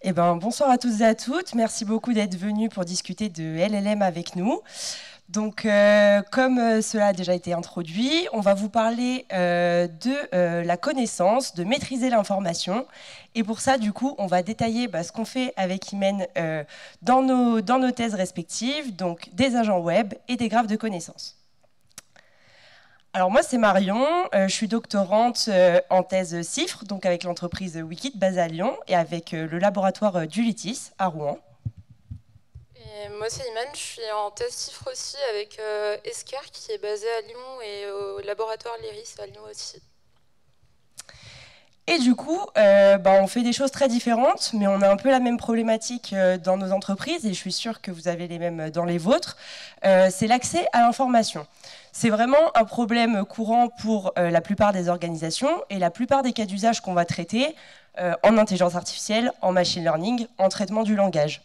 Eh ben, bonsoir à tous et à toutes. Merci beaucoup d'être venus pour discuter de LLM avec nous. Donc, comme cela a déjà été introduit, on va vous parler de la connaissance, de maîtriser l'information. Et pour ça, du coup, on va détailler ce qu'on fait avec Imen dans nos thèses respectives, donc des agents web et des graphes de connaissances. Alors moi, c'est Marion, je suis doctorante en thèse CIFRE, donc avec l'entreprise Wikit basée à Lyon et avec le laboratoire d'Ulytis à Rouen. Et moi, c'est Iman, je suis en thèse CIFRE aussi avec Escar qui est basé à Lyon et au laboratoire Lyris à Lyon aussi. Et du coup, on fait des choses très différentes, mais on a un peu la même problématique dans nos entreprises, et je suis sûre que vous avez les mêmes dans les vôtres. C'est l'accès à l'information. C'est vraiment un problème courant pour la plupart des organisations, et la plupart des cas d'usage qu'on va traiter en intelligence artificielle, en machine learning, en traitement du langage.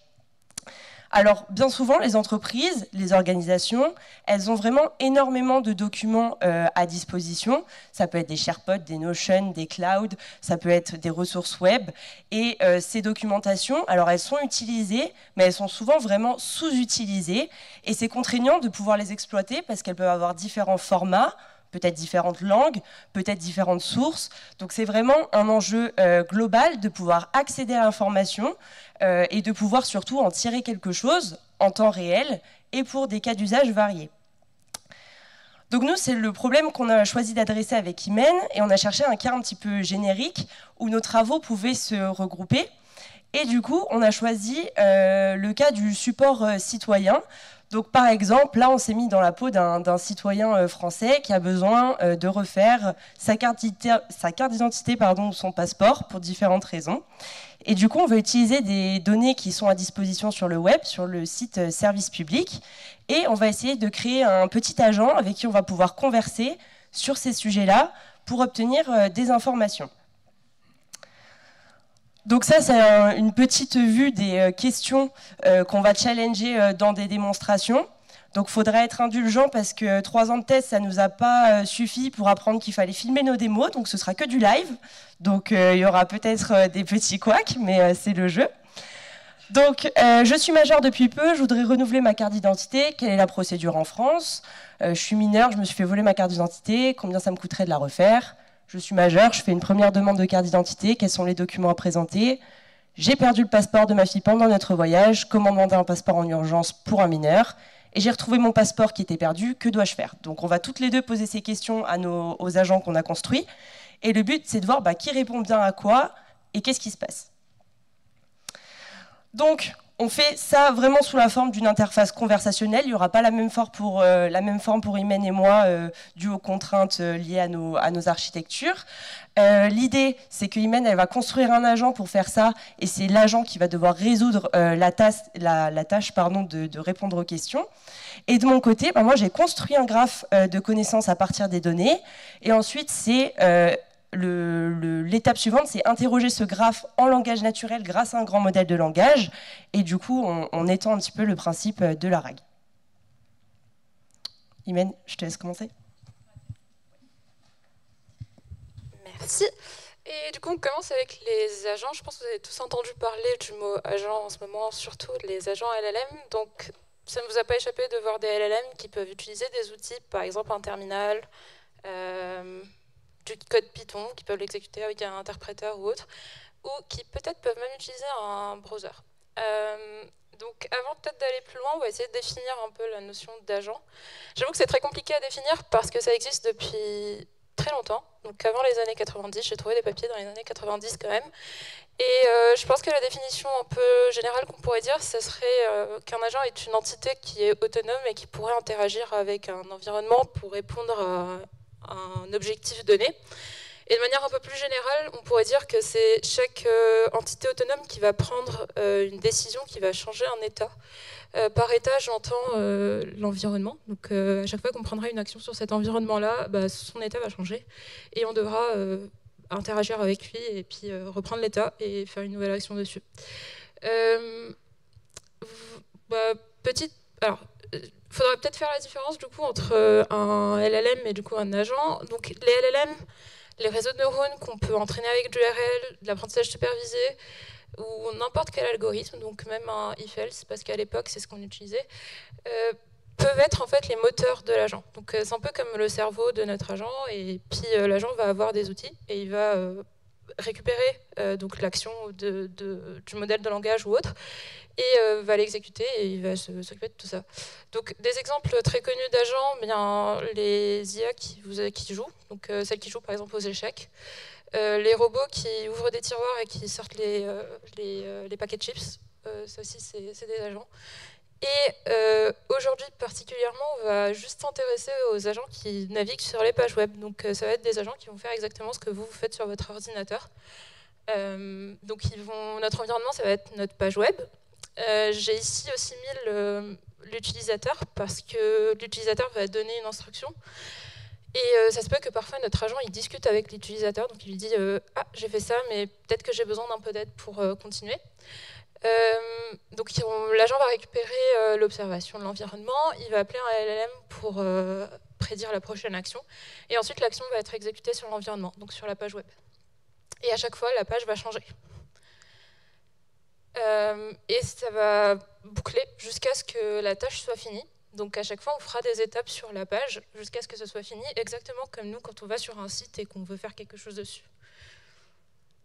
Alors, bien souvent, les entreprises, les organisations, elles ont vraiment énormément de documents à disposition. Ça peut être des SharePoint, des Notion, des clouds, ça peut être des ressources web. Et ces documentations, alors elles sont utilisées, mais elles sont souvent vraiment sous-utilisées. Et c'est contraignant de pouvoir les exploiter parce qu'elles peuvent avoir différents formats, peut-être différentes langues, peut-être différentes sources. Donc c'est vraiment un enjeu global de pouvoir accéder à l'information et de pouvoir surtout en tirer quelque chose en temps réel et pour des cas d'usage variés. Donc nous, c'est le problème qu'on a choisi d'adresser avec Imen, et on a cherché un cas un petit peu générique où nos travaux pouvaient se regrouper. Et du coup, on a choisi le cas du support citoyen. Donc par exemple, là on s'est mis dans la peau d'un citoyen français qui a besoin de refaire sa carte d'identité ou son passeport pour différentes raisons. Et du coup, on va utiliser des données qui sont à disposition sur le web, sur le site Service Public, et on va essayer de créer un petit agent avec qui on va pouvoir converser sur ces sujets-là pour obtenir des informations. Donc ça, c'est une petite vue des questions qu'on va challenger dans des démonstrations. Donc il faudra être indulgent parce que 3 ans de thèse, ça ne nous a pas suffi pour apprendre qu'il fallait filmer nos démos, donc ce sera que du live. Donc il y aura peut-être des petits couacs, mais c'est le jeu. Donc je suis majeure depuis peu, je voudrais renouveler ma carte d'identité. Quelle est la procédure en France? Je suis mineure, je me suis fait voler ma carte d'identité, combien ça me coûterait de la refaire? Je suis majeure, je fais une première demande de carte d'identité, quels sont les documents à présenter? J'ai perdu le passeport de ma fille pendant notre voyage, comment demander un passeport en urgence pour un mineur? Et j'ai retrouvé mon passeport qui était perdu, que dois-je faire? Donc on va toutes les deux poser ces questions aux agents qu'on a construits. Et le but, c'est de voir qui répond bien à quoi et qu'est-ce qui se passe. Donc, on fait ça vraiment sous la forme d'une interface conversationnelle. Il n'y aura pas la même forme pour Imen et moi, due aux contraintes liées à nos architectures. L'idée, c'est que Imen, elle va construire un agent pour faire ça, et c'est l'agent qui va devoir résoudre la tâche de répondre aux questions. Et de mon côté, moi, j'ai construit un graphe de connaissances à partir des données, et ensuite, c'est... L'étape suivante, c'est interroger ce graphe en langage naturel grâce à un grand modèle de langage. Et du coup, on étend un petit peu le principe de la RAG. Imen, je te laisse commencer. Merci. Et du coup, on commence avec les agents. Je pense que vous avez tous entendu parler du mot agent en ce moment, surtout les agents LLM. Donc, ça ne vous a pas échappé de voir des LLM qui peuvent utiliser des outils, par exemple un terminal, du code Python, qui peuvent l'exécuter avec un interpréteur ou autre, ou qui peut-être peuvent même utiliser un browser. Donc avant peut-être d'aller plus loin, on va essayer de définir un peu la notion d'agent. J'avoue que c'est très compliqué à définir parce que ça existe depuis très longtemps. Donc avant les années 90, j'ai trouvé des papiers dans les années 90 quand même. Et je pense que la définition un peu générale qu'on pourrait dire, ce serait qu'un agent est une entité qui est autonome et qui pourrait interagir avec un environnement pour répondre à un objectif donné. Et de manière un peu plus générale, on pourrait dire que c'est chaque entité autonome qui va prendre une décision qui va changer un état. Par état, j'entends l'environnement. Donc à chaque fois qu'on prendra une action sur cet environnement-là, son état va changer. Et on devra interagir avec lui et puis reprendre l'état et faire une nouvelle action dessus. Alors, il faudrait peut-être faire la différence du coup entre un LLM et du coup un agent. Donc les LLM, les réseaux de neurones qu'on peut entraîner avec du RL, de l'apprentissage supervisé, ou n'importe quel algorithme, donc même un if-else, parce qu'à l'époque c'est ce qu'on utilisait, peuvent être en fait les moteurs de l'agent. Donc c'est un peu comme le cerveau de notre agent, et puis l'agent va avoir des outils et il va récupérer donc l'action du modèle de langage ou autre, et va l'exécuter et il va s'occuper de tout ça. Donc des exemples très connus d'agents, bien les IA qui jouent, donc celles qui jouent par exemple aux échecs, les robots qui ouvrent des tiroirs et qui sortent les paquets de chips, ça aussi c'est des agents. Et aujourd'hui particulièrement, on va juste s'intéresser aux agents qui naviguent sur les pages web. Donc ça va être des agents qui vont faire exactement ce que vous faites sur votre ordinateur. Donc notre environnement, ça va être notre page web. J'ai ici aussi mis l'utilisateur, parce que l'utilisateur va donner une instruction. Et ça se peut que parfois notre agent il discute avec l'utilisateur, donc il lui dit ah, j'ai fait ça, mais peut-être que j'ai besoin d'un peu d'aide pour continuer. Donc l'agent va récupérer l'observation de l'environnement, il va appeler un LLM pour prédire la prochaine action, et ensuite l'action va être exécutée sur l'environnement, donc sur la page web. Et à chaque fois, la page va changer. Et ça va boucler jusqu'à ce que la tâche soit finie. Donc à chaque fois, on fera des étapes sur la page jusqu'à ce que ce soit fini, exactement comme nous quand on va sur un site et qu'on veut faire quelque chose dessus.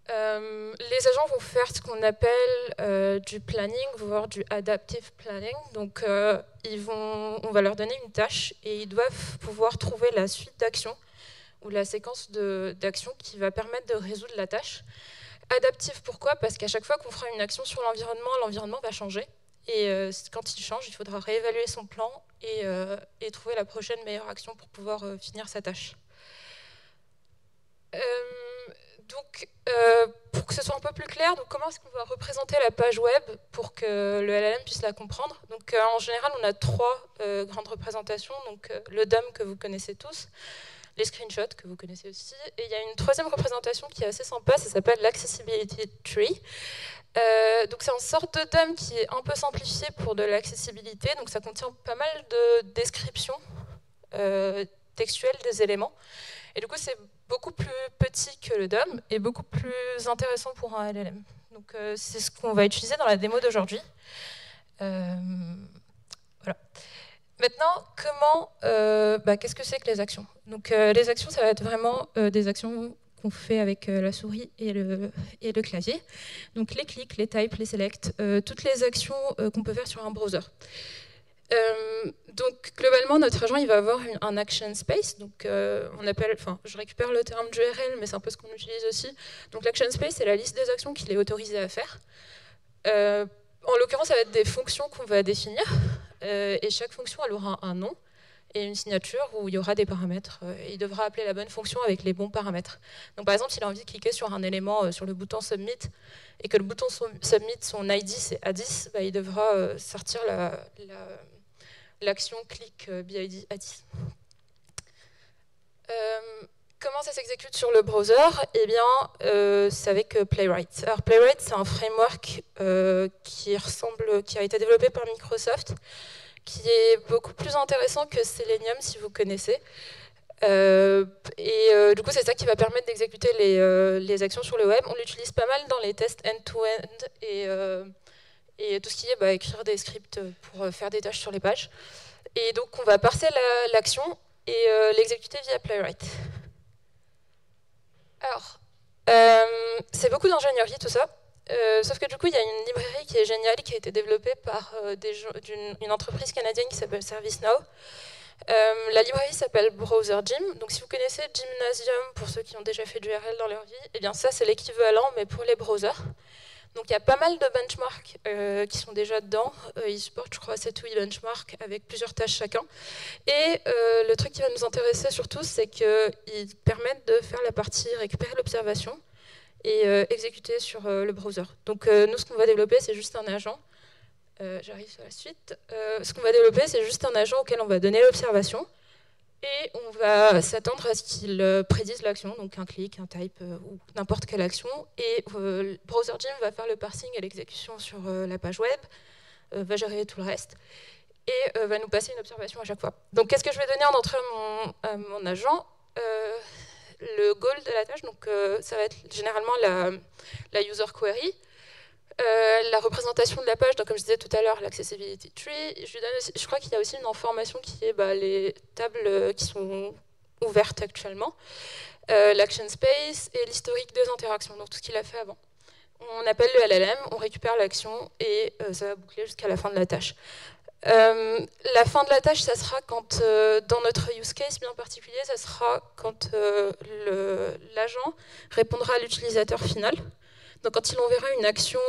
Les agents vont faire ce qu'on appelle du planning, voire du adaptive planning. Donc on va leur donner une tâche et ils doivent pouvoir trouver la suite d'actions ou la séquence d'actions qui va permettre de résoudre la tâche. Adaptif, pourquoi? Parce qu'à chaque fois qu'on fera une action sur l'environnement va changer. Et quand il change, il faudra réévaluer son plan et trouver la prochaine meilleure action pour pouvoir finir sa tâche. Donc, pour que ce soit un peu plus clair, donc comment est-ce qu'on va représenter la page web pour que le LLM puisse la comprendre? Donc, en général, on a trois grandes représentations. Donc, le DOM que vous connaissez tous, les screenshots que vous connaissez aussi, et il y a une troisième représentation qui est assez sympa, ça s'appelle l'Accessibility Tree. Donc c'est une sorte de DOM qui est un peu simplifié pour de l'accessibilité, donc ça contient pas mal de descriptions textuelles des éléments, et du coup c'est beaucoup plus petit que le DOM et beaucoup plus intéressant pour un LLM. Donc c'est ce qu'on va utiliser dans la démo d'aujourd'hui. Voilà. Maintenant, qu'est-ce que c'est que les actions? Donc les actions, ça va être vraiment des actions qu'on fait avec la souris et le clavier. Donc les clics, les types, les selects, toutes les actions qu'on peut faire sur un browser. Donc globalement, notre agent il va avoir un action space. Donc je récupère le terme d'URL, mais c'est un peu ce qu'on utilise aussi. Donc l'action space, c'est la liste des actions qu'il est autorisé à faire. En l'occurrence, ça va être des fonctions qu'on va définir. Et chaque fonction, elle aura un nom et une signature où il y aura des paramètres. Il devra appeler la bonne fonction avec les bons paramètres. Donc par exemple, s'il a envie de cliquer sur un élément sur le bouton Submit et que le bouton Submit, son ID c'est A10, il devra sortir l'action click BID A10. Comment ça s'exécute sur le browser? Eh bien, c'est avec Playwright. Alors Playwright, c'est un framework qui a été développé par Microsoft, qui est beaucoup plus intéressant que Selenium, si vous connaissez. Du coup, c'est ça qui va permettre d'exécuter les actions sur le web. On l'utilise pas mal dans les tests end-to-end et tout ce qui est écrire des scripts pour faire des tâches sur les pages. Et donc, on va parser l'action et l'exécuter via Playwright. Alors, c'est beaucoup d'ingénierie tout ça, sauf que du coup il y a une librairie qui est géniale, qui a été développée par une entreprise canadienne qui s'appelle ServiceNow. La librairie s'appelle BrowserGym, donc si vous connaissez Gymnasium, pour ceux qui ont déjà fait du URL dans leur vie, eh bien ça c'est l'équivalent mais pour les browsers. Donc il y a pas mal de benchmarks qui sont déjà dedans. Ils supportent, je crois, 7 ou 8 benchmarks avec plusieurs tâches chacun. Et le truc qui va nous intéresser surtout, c'est qu'ils permettent de faire la partie récupérer l'observation et exécuter sur le browser. Donc nous, ce qu'on va développer, c'est juste un agent. J'arrive sur la suite. Ce qu'on va développer, c'est juste un agent auquel on va donner l'observation. Et on va s'attendre à ce qu'il prédise l'action, donc un clic, un type ou n'importe quelle action. Et BrowserGym va faire le parsing et l'exécution sur la page web, va gérer tout le reste et va nous passer une observation à chaque fois. Donc qu'est-ce que je vais donner en entrée à mon agent? Le goal de la tâche, donc ça va être généralement la user query. la représentation de la page, donc comme je disais tout à l'heure, l'accessibility tree. Je crois qu'il y a aussi une information qui est les tables qui sont ouvertes actuellement, l'action space et l'historique des interactions, donc tout ce qu'il a fait avant. On appelle le LLM, on récupère l'action et ça va boucler jusqu'à la fin de la tâche. La fin de la tâche, ça sera quand, dans notre use case bien particulier, ça sera quand l'agent répondra à l'utilisateur final. Donc quand il enverra une action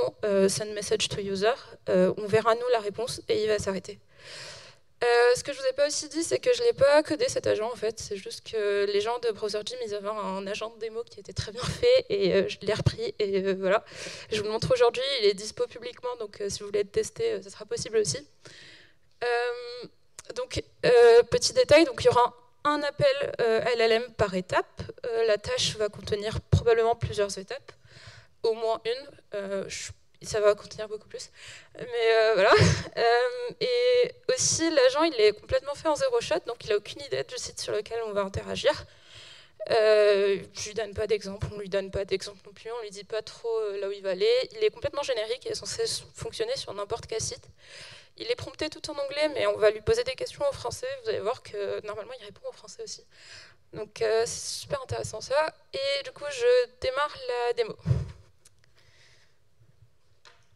send message to user, on verra nous la réponse et il va s'arrêter. Ce que je vous ai pas aussi dit, c'est que je l'ai pas codé cet agent en fait. C'est juste que les gens de BrowserGym, ils avaient un agent de démo qui était très bien fait et je l'ai repris et voilà. Je vous le montre aujourd'hui, il est dispo publiquement, donc si vous voulez le tester, ça sera possible aussi. Donc petit détail, donc il y aura un appel LLM par étape. La tâche va contenir probablement plusieurs étapes, au moins une. Ça va contenir beaucoup plus, mais voilà. Et aussi, l'agent, il est complètement fait en zéro shot, donc il n'a aucune idée du site sur lequel on va interagir. Je lui donne pas d'exemple, on lui donne pas d'exemple non plus, on lui dit pas trop là où il va aller. Il est complètement générique et est censé fonctionner sur n'importe quel site. Il est prompté tout en anglais, mais on va lui poser des questions en français. Vous allez voir que normalement, il répond en français aussi. Donc c'est super intéressant ça. Et du coup, je démarre la démo.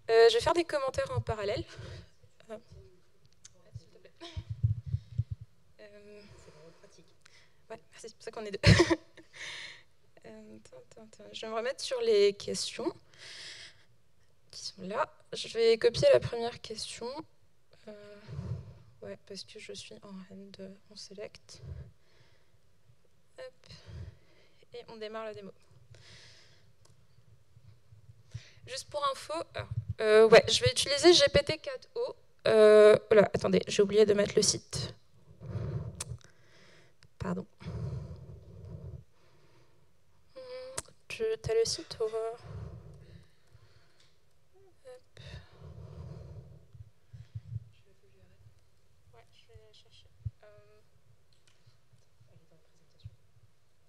Je vais faire des commentaires en parallèle. S'il te plaît. Ouais, merci, c'est pour ça qu'on est deux. Je vais me remettre sur les questions qui sont là. Je vais copier la première question. Ouais, parce que je suis en hand, on select. Hop. Et on démarre la démo. Juste pour info, ouais, je vais utiliser GPT-4o. Voilà, attendez, j'ai oublié de mettre le site. Pardon. T'as le site ou... Ouais, je vais chercher.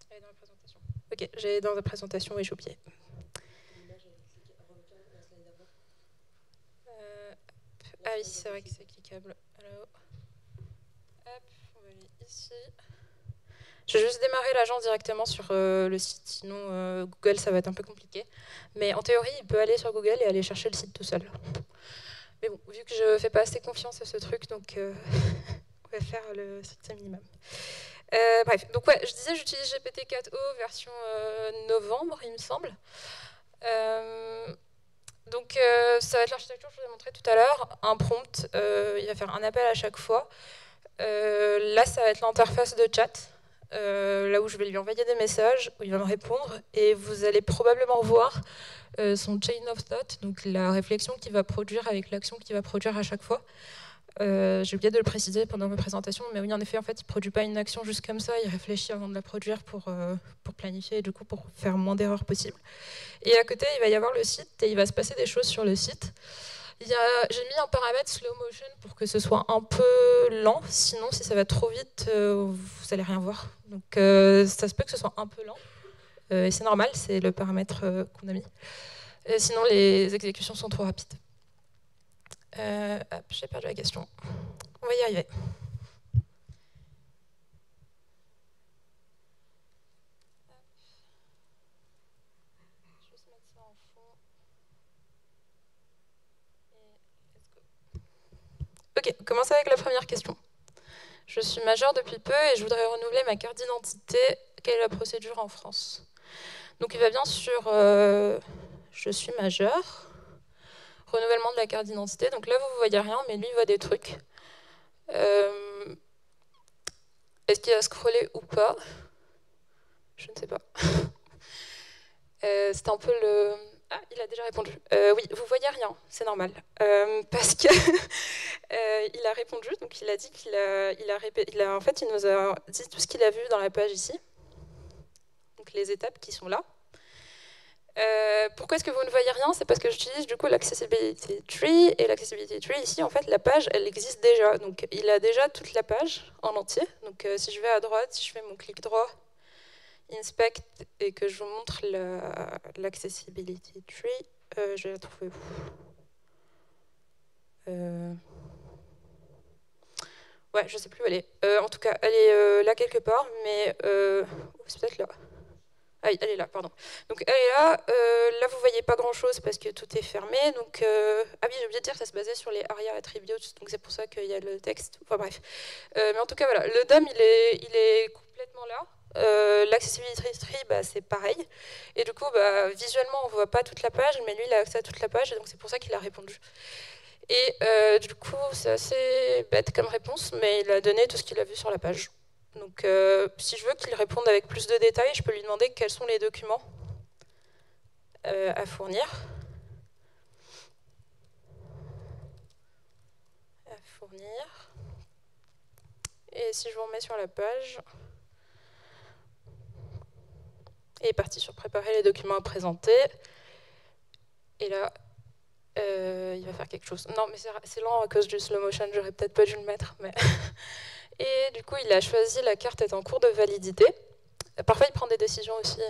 Elle est dans la présentation. Ok, j'ai dans la présentation et j'ai oublié. Ah oui, c'est vrai que c'est cliquable. Alors, hop, on va aller ici. Je vais juste démarrer l'agent directement sur le site, sinon Google, ça va être un peu compliqué. Mais en théorie, il peut aller sur Google et aller chercher le site tout seul. Mais bon, vu que je ne fais pas assez confiance à ce truc, donc on va faire le strict minimum. Bref, donc ouais, je disais, j'utilise GPT-4o version novembre, il me semble. Donc ça va être l'architecture que je vous ai montré tout à l'heure. Un prompt, il va faire un appel à chaque fois. Là, ça va être l'interface de chat. Là où je vais lui envoyer des messages, où il va me répondre, et vous allez probablement voir son chain of thought, donc la réflexion qu'il va produire avec l'action qu'il va produire à chaque fois. J'ai oublié de le préciser pendant ma présentation, mais oui, en effet, en fait, il ne produit pas une action juste comme ça, il réfléchit avant de la produire pour planifier et du coup pour faire moins d'erreurs possibles. Et à côté, il va y avoir le site et il va se passer des choses sur le site. J'ai mis un paramètre slow motion pour que ce soit un peu lent, sinon si ça va trop vite, vous n'allez rien voir. Donc ça se peut que ce soit un peu lent, et c'est normal, c'est le paramètre qu'on a mis. Sinon les exécutions sont trop rapides. Hop, j'ai perdu la question. On va y arriver. Je vais juste mettre ça en fond. Et let's go. Ok, on commence avec la première question. Je suis majeure depuis peu et je voudrais renouveler ma carte d'identité. Quelle est la procédure en France? Donc il va bien sur je suis majeure. Renouvellement de la carte d'identité. Donc là, vous ne voyez rien, mais lui, il voit des trucs. Est-ce qu'il va scroller ou pas? Je ne sais pas. C'est un peu le... Ah, il a déjà répondu. Oui, vous voyez rien, c'est normal. Parce que il a répondu, donc il a dit en fait, il nous a dit tout ce qu'il a vu dans la page ici. Donc les étapes qui sont là. Pourquoi est-ce que vous ne voyez rien? C'est parce que j'utilise du coup l'accessibility tree, et l'accessibility tree ici, en fait, la page, elle existe déjà. Donc il a déjà toute la page en entier. Donc si je vais à droite, si je fais mon clic droit, inspect, et que je vous montre l'accessibility tree, Je vais la trouver où? Ouais, je sais plus où elle est. En tout cas, elle est là quelque part, mais c'est peut-être là. Ah oui, elle est là, pardon. Donc elle est là. Là, vous voyez pas grand-chose parce que tout est fermé. Donc, ah oui, j'ai oublié de dire que ça se basait sur les ARIA attributes, donc c'est pour ça qu'il y a le texte. Enfin bref. Mais en tout cas, voilà, le DOM, il est complètement là. L'accessibility tree, bah, c'est pareil. Et du coup, bah, visuellement, on voit pas toute la page, mais lui, il a accès à toute la page, et donc c'est pour ça qu'il a répondu. Et du coup, c'est assez bête comme réponse, mais il a donné tout ce qu'il a vu sur la page. Donc, si je veux qu'il réponde avec plus de détails, je peux lui demander quels sont les documents à fournir. Et si je vous remets sur la page, il est parti sur préparer les documents à présenter. Et là, il va faire quelque chose. Non, mais c'est lent à cause du slow motion, j'aurais peut-être pas dû le mettre. Mais et du coup, il a choisi la carte est en cours de validité. Parfois, il prend des décisions aussi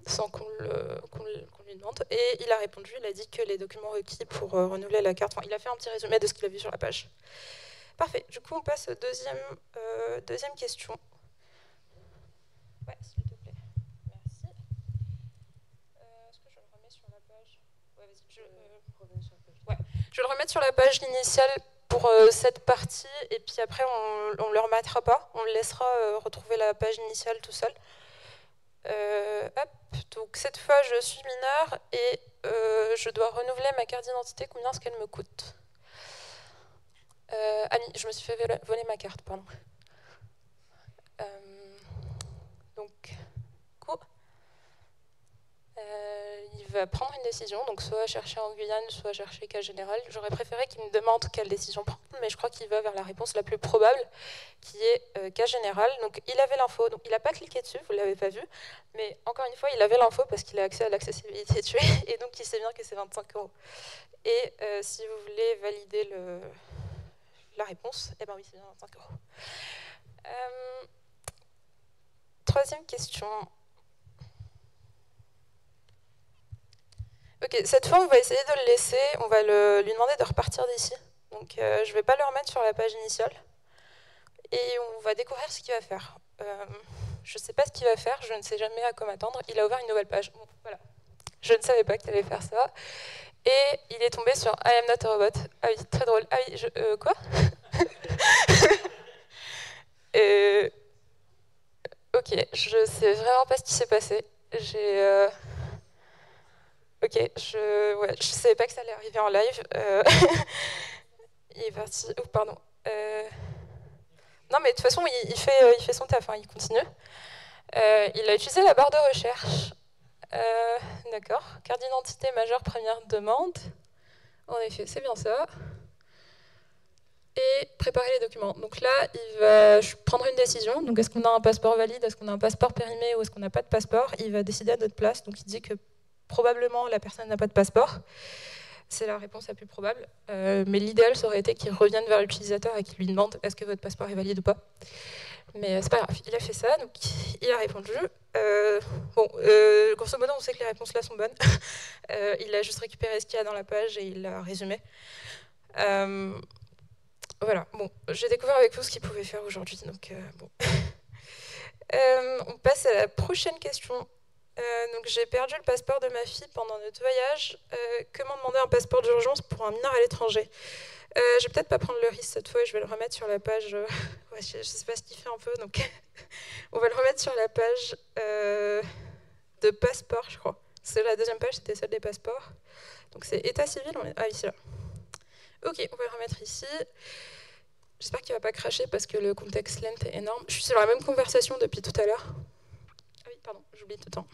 sans qu'on lui demande. Et il a répondu, il a dit que les documents requis pour renouveler la carte, enfin, il a fait un petit résumé de ce qu'il a vu sur la page. Parfait, du coup, on passe à deuxième question. Ouais, s'il te plaît. Merci. Est-ce que je le remets sur la page? Ouais, vas-y, je vais le remettre sur la page initiale pour cette partie, et puis après, on ne le remettra pas, on le laissera retrouver la page initiale tout seul. Hop, donc cette fois je suis mineure et je dois renouveler ma carte d'identité. Combien est-ce qu'elle me coûte? Annie, je me suis fait voler ma carte, pardon. Donc, il va prendre une décision, donc soit chercher en Guyane, soit chercher cas général. J'aurais préféré qu'il me demande quelle décision prendre, mais je crois qu'il va vers la réponse la plus probable, qui est cas général. Donc il avait l'info, donc il n'a pas cliqué dessus, vous ne l'avez pas vu, mais encore une fois, il avait l'info parce qu'il a accès à l'accessibilité tuée, et donc il sait bien que c'est 25 €. Et si vous voulez valider la réponse, eh ben oui, c'est bien 25 €. Troisième question. Ok, cette fois, on va essayer de le laisser. On va lui demander de repartir d'ici. Donc, je ne vais pas le remettre sur la page initiale. Et on va découvrir ce qu'il va faire. Je ne sais pas ce qu'il va faire. Je ne sais jamais à quoi m'attendre. Il a ouvert une nouvelle page. Bon, voilà. Je ne savais pas qu'il allait faire ça. Et il est tombé sur I am not a robot. Ah oui, très drôle. Ah oui, quoi? Ok, je sais vraiment pas ce qui s'est passé. Ok, je savais pas que ça allait arriver en live. Il est parti. Oh, pardon. Non, mais de toute façon, il fait son taf, hein, il continue. Il a utilisé la barre de recherche. D'accord. Carte d'identité majeure, première demande. En effet, c'est bien ça. Et préparer les documents. Donc là, il va prendre une décision. Donc, est-ce qu'on a un passeport valide? Est-ce qu'on a un passeport périmé? Ou est-ce qu'on n'a pas de passeport? Il va décider à notre place. Donc, il dit que probablement la personne n'a pas de passeport. C'est la réponse la plus probable. Mais l'idéal, ça aurait été qu'il revienne vers l'utilisateur et qu'il lui demande est-ce que votre passeport est valide ou pas. Mais c'est pas grave, il a fait ça, donc il a répondu. Grosso modo, on sait que les réponses là sont bonnes. Il a juste récupéré ce qu'il y a dans la page et il l'a résumé. Voilà, bon, j'ai découvert avec vous ce qu'il pouvait faire aujourd'hui, donc bon. On passe à la prochaine question. Donc j'ai perdu le passeport de ma fille pendant notre voyage. Comment demander un passeport d'urgence pour un mineur à l'étranger? Je vais peut-être pas prendre le risque cette fois, je vais le remettre sur la page. Ouais, je sais pas ce qu'il fait un peu, donc on va le remettre sur la page de passeport, je crois. C'est la deuxième page, c'était celle des passeports. Donc c'est état civil. Ah oui, c'est là. Ok, on va le remettre ici. J'espère qu'il va pas cracher parce que le contexte length est énorme. Je suis sur la même conversation depuis tout à l'heure. Ah oui, pardon, j'oublie tout le temps.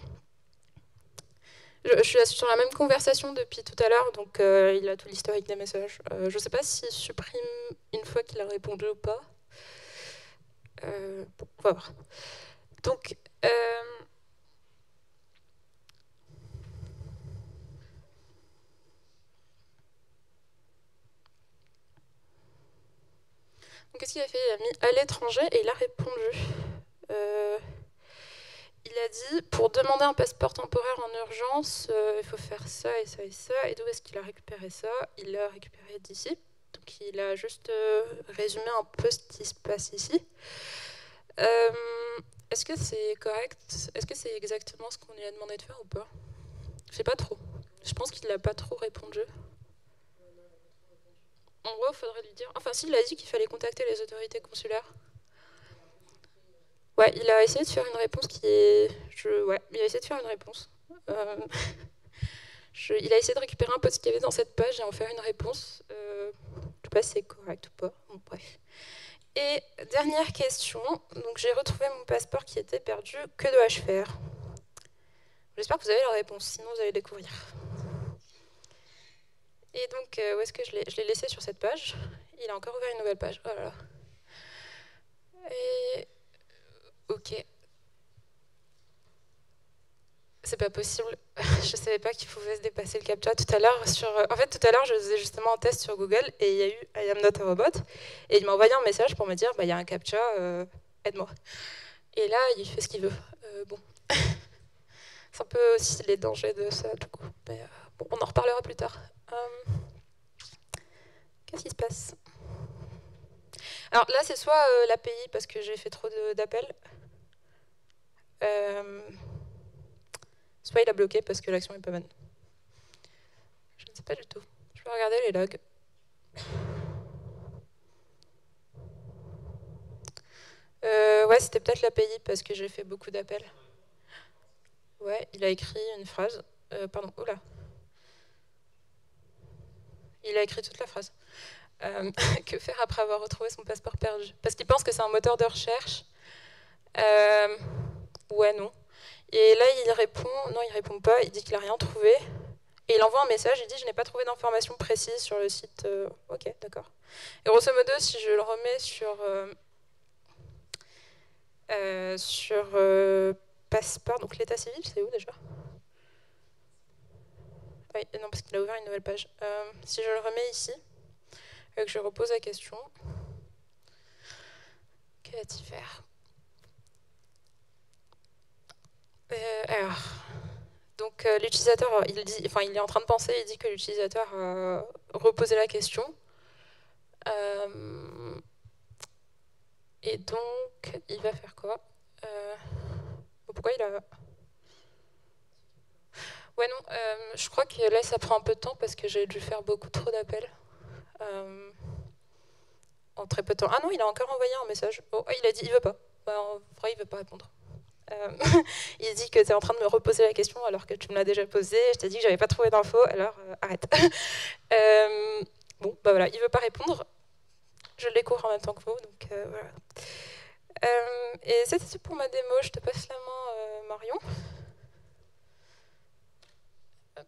Je suis sur la même conversation depuis tout à l'heure, donc il a tout l'historique des messages. Je ne sais pas s'il supprime une fois qu'il a répondu ou pas. Bon, on va voir. Donc, qu'est-ce qu'il a fait? Il a mis à l'étranger et il a répondu. Il il a dit, pour demander un passeport temporaire en urgence, il faut faire ça et ça et ça. Et d'où est-ce qu'il a récupéré ça? Il l'a récupéré d'ici. Donc il a juste résumé un peu ce qui se passe ici. Est-ce que c'est correct? Est-ce que c'est exactement ce qu'on lui a demandé de faire ou pas? Je sais pas trop. Je pense qu'il n'a pas trop répondu. En gros, il faudrait lui dire... Enfin, s'il a dit qu'il fallait contacter les autorités consulaires. Ouais, il a essayé de faire une réponse qui est... Ouais, il a essayé de faire une réponse. Il a essayé de récupérer un peu ce qu'il y avait dans cette page et en faire une réponse. Je sais pas si c'est correct ou pas. Bon, bref. Et dernière question. Donc, j'ai retrouvé mon passeport qui était perdu. Que dois-je faire? J'espère que vous avez la réponse, sinon vous allez découvrir. Et donc, où est-ce que je l'ai laissé sur cette page? Il a encore ouvert une nouvelle page. Oh là là. Et... Ok. C'est pas possible. Je savais pas qu'il pouvait se dépasser le CAPTCHA tout à l'heure. En fait, tout à l'heure, je faisais justement un test sur Google et il y a eu I am not a robot. Et il m'a envoyé un message pour me dire bah, il y a un CAPTCHA, aide-moi. Et là, il fait ce qu'il veut. Bon. C'est un peu aussi les dangers de ça, du coup. Mais, bon, on en reparlera plus tard. Qu'est-ce qui se passe? Alors là, c'est soit l'API parce que j'ai fait trop d'appels. Soit il a bloqué parce que l'action est pas bonne. Je ne sais pas du tout. Je vais regarder les logs. Ouais, c'était peut-être l'API parce que j'ai fait beaucoup d'appels. Ouais, il a écrit une phrase. Pardon, oula. Il a écrit toute la phrase. Que faire après avoir retrouvé son passeport perdu? Parce qu'il pense que c'est un moteur de recherche. Ouais, non. Et là, il répond, non, il répond pas, il dit qu'il n'a rien trouvé. Et il envoie un message, il dit, je n'ai pas trouvé d'informations précises sur le site. Ok, d'accord. Et grosso modo, si je le remets sur passeport, donc l'état civil, c'est où déjà? Oui, non, parce qu'il a ouvert une nouvelle page. Si je le remets ici, et que je repose la question, que va-t-il faire? Alors, donc l'utilisateur, il est en train de penser, il dit que l'utilisateur a reposé la question. Et donc, il va faire quoi? Pourquoi il a... Ouais, non, je crois que là, ça prend un peu de temps parce que j'ai dû faire beaucoup trop d'appels. En très peu de temps. Ah non, il a encore envoyé un message. Oh, il a dit, il veut pas. Bah, en vrai, il veut pas répondre. Il dit que tu es en train de me reposer la question alors que tu me l'as déjà posée. Je t'ai dit que j'avais pas trouvé d'infos, alors arrête. Bon, bah voilà, il veut pas répondre. Je le découvre en même temps que vous, donc voilà. Et c'était tout pour ma démo. Je te passe la main, Marion. Hop.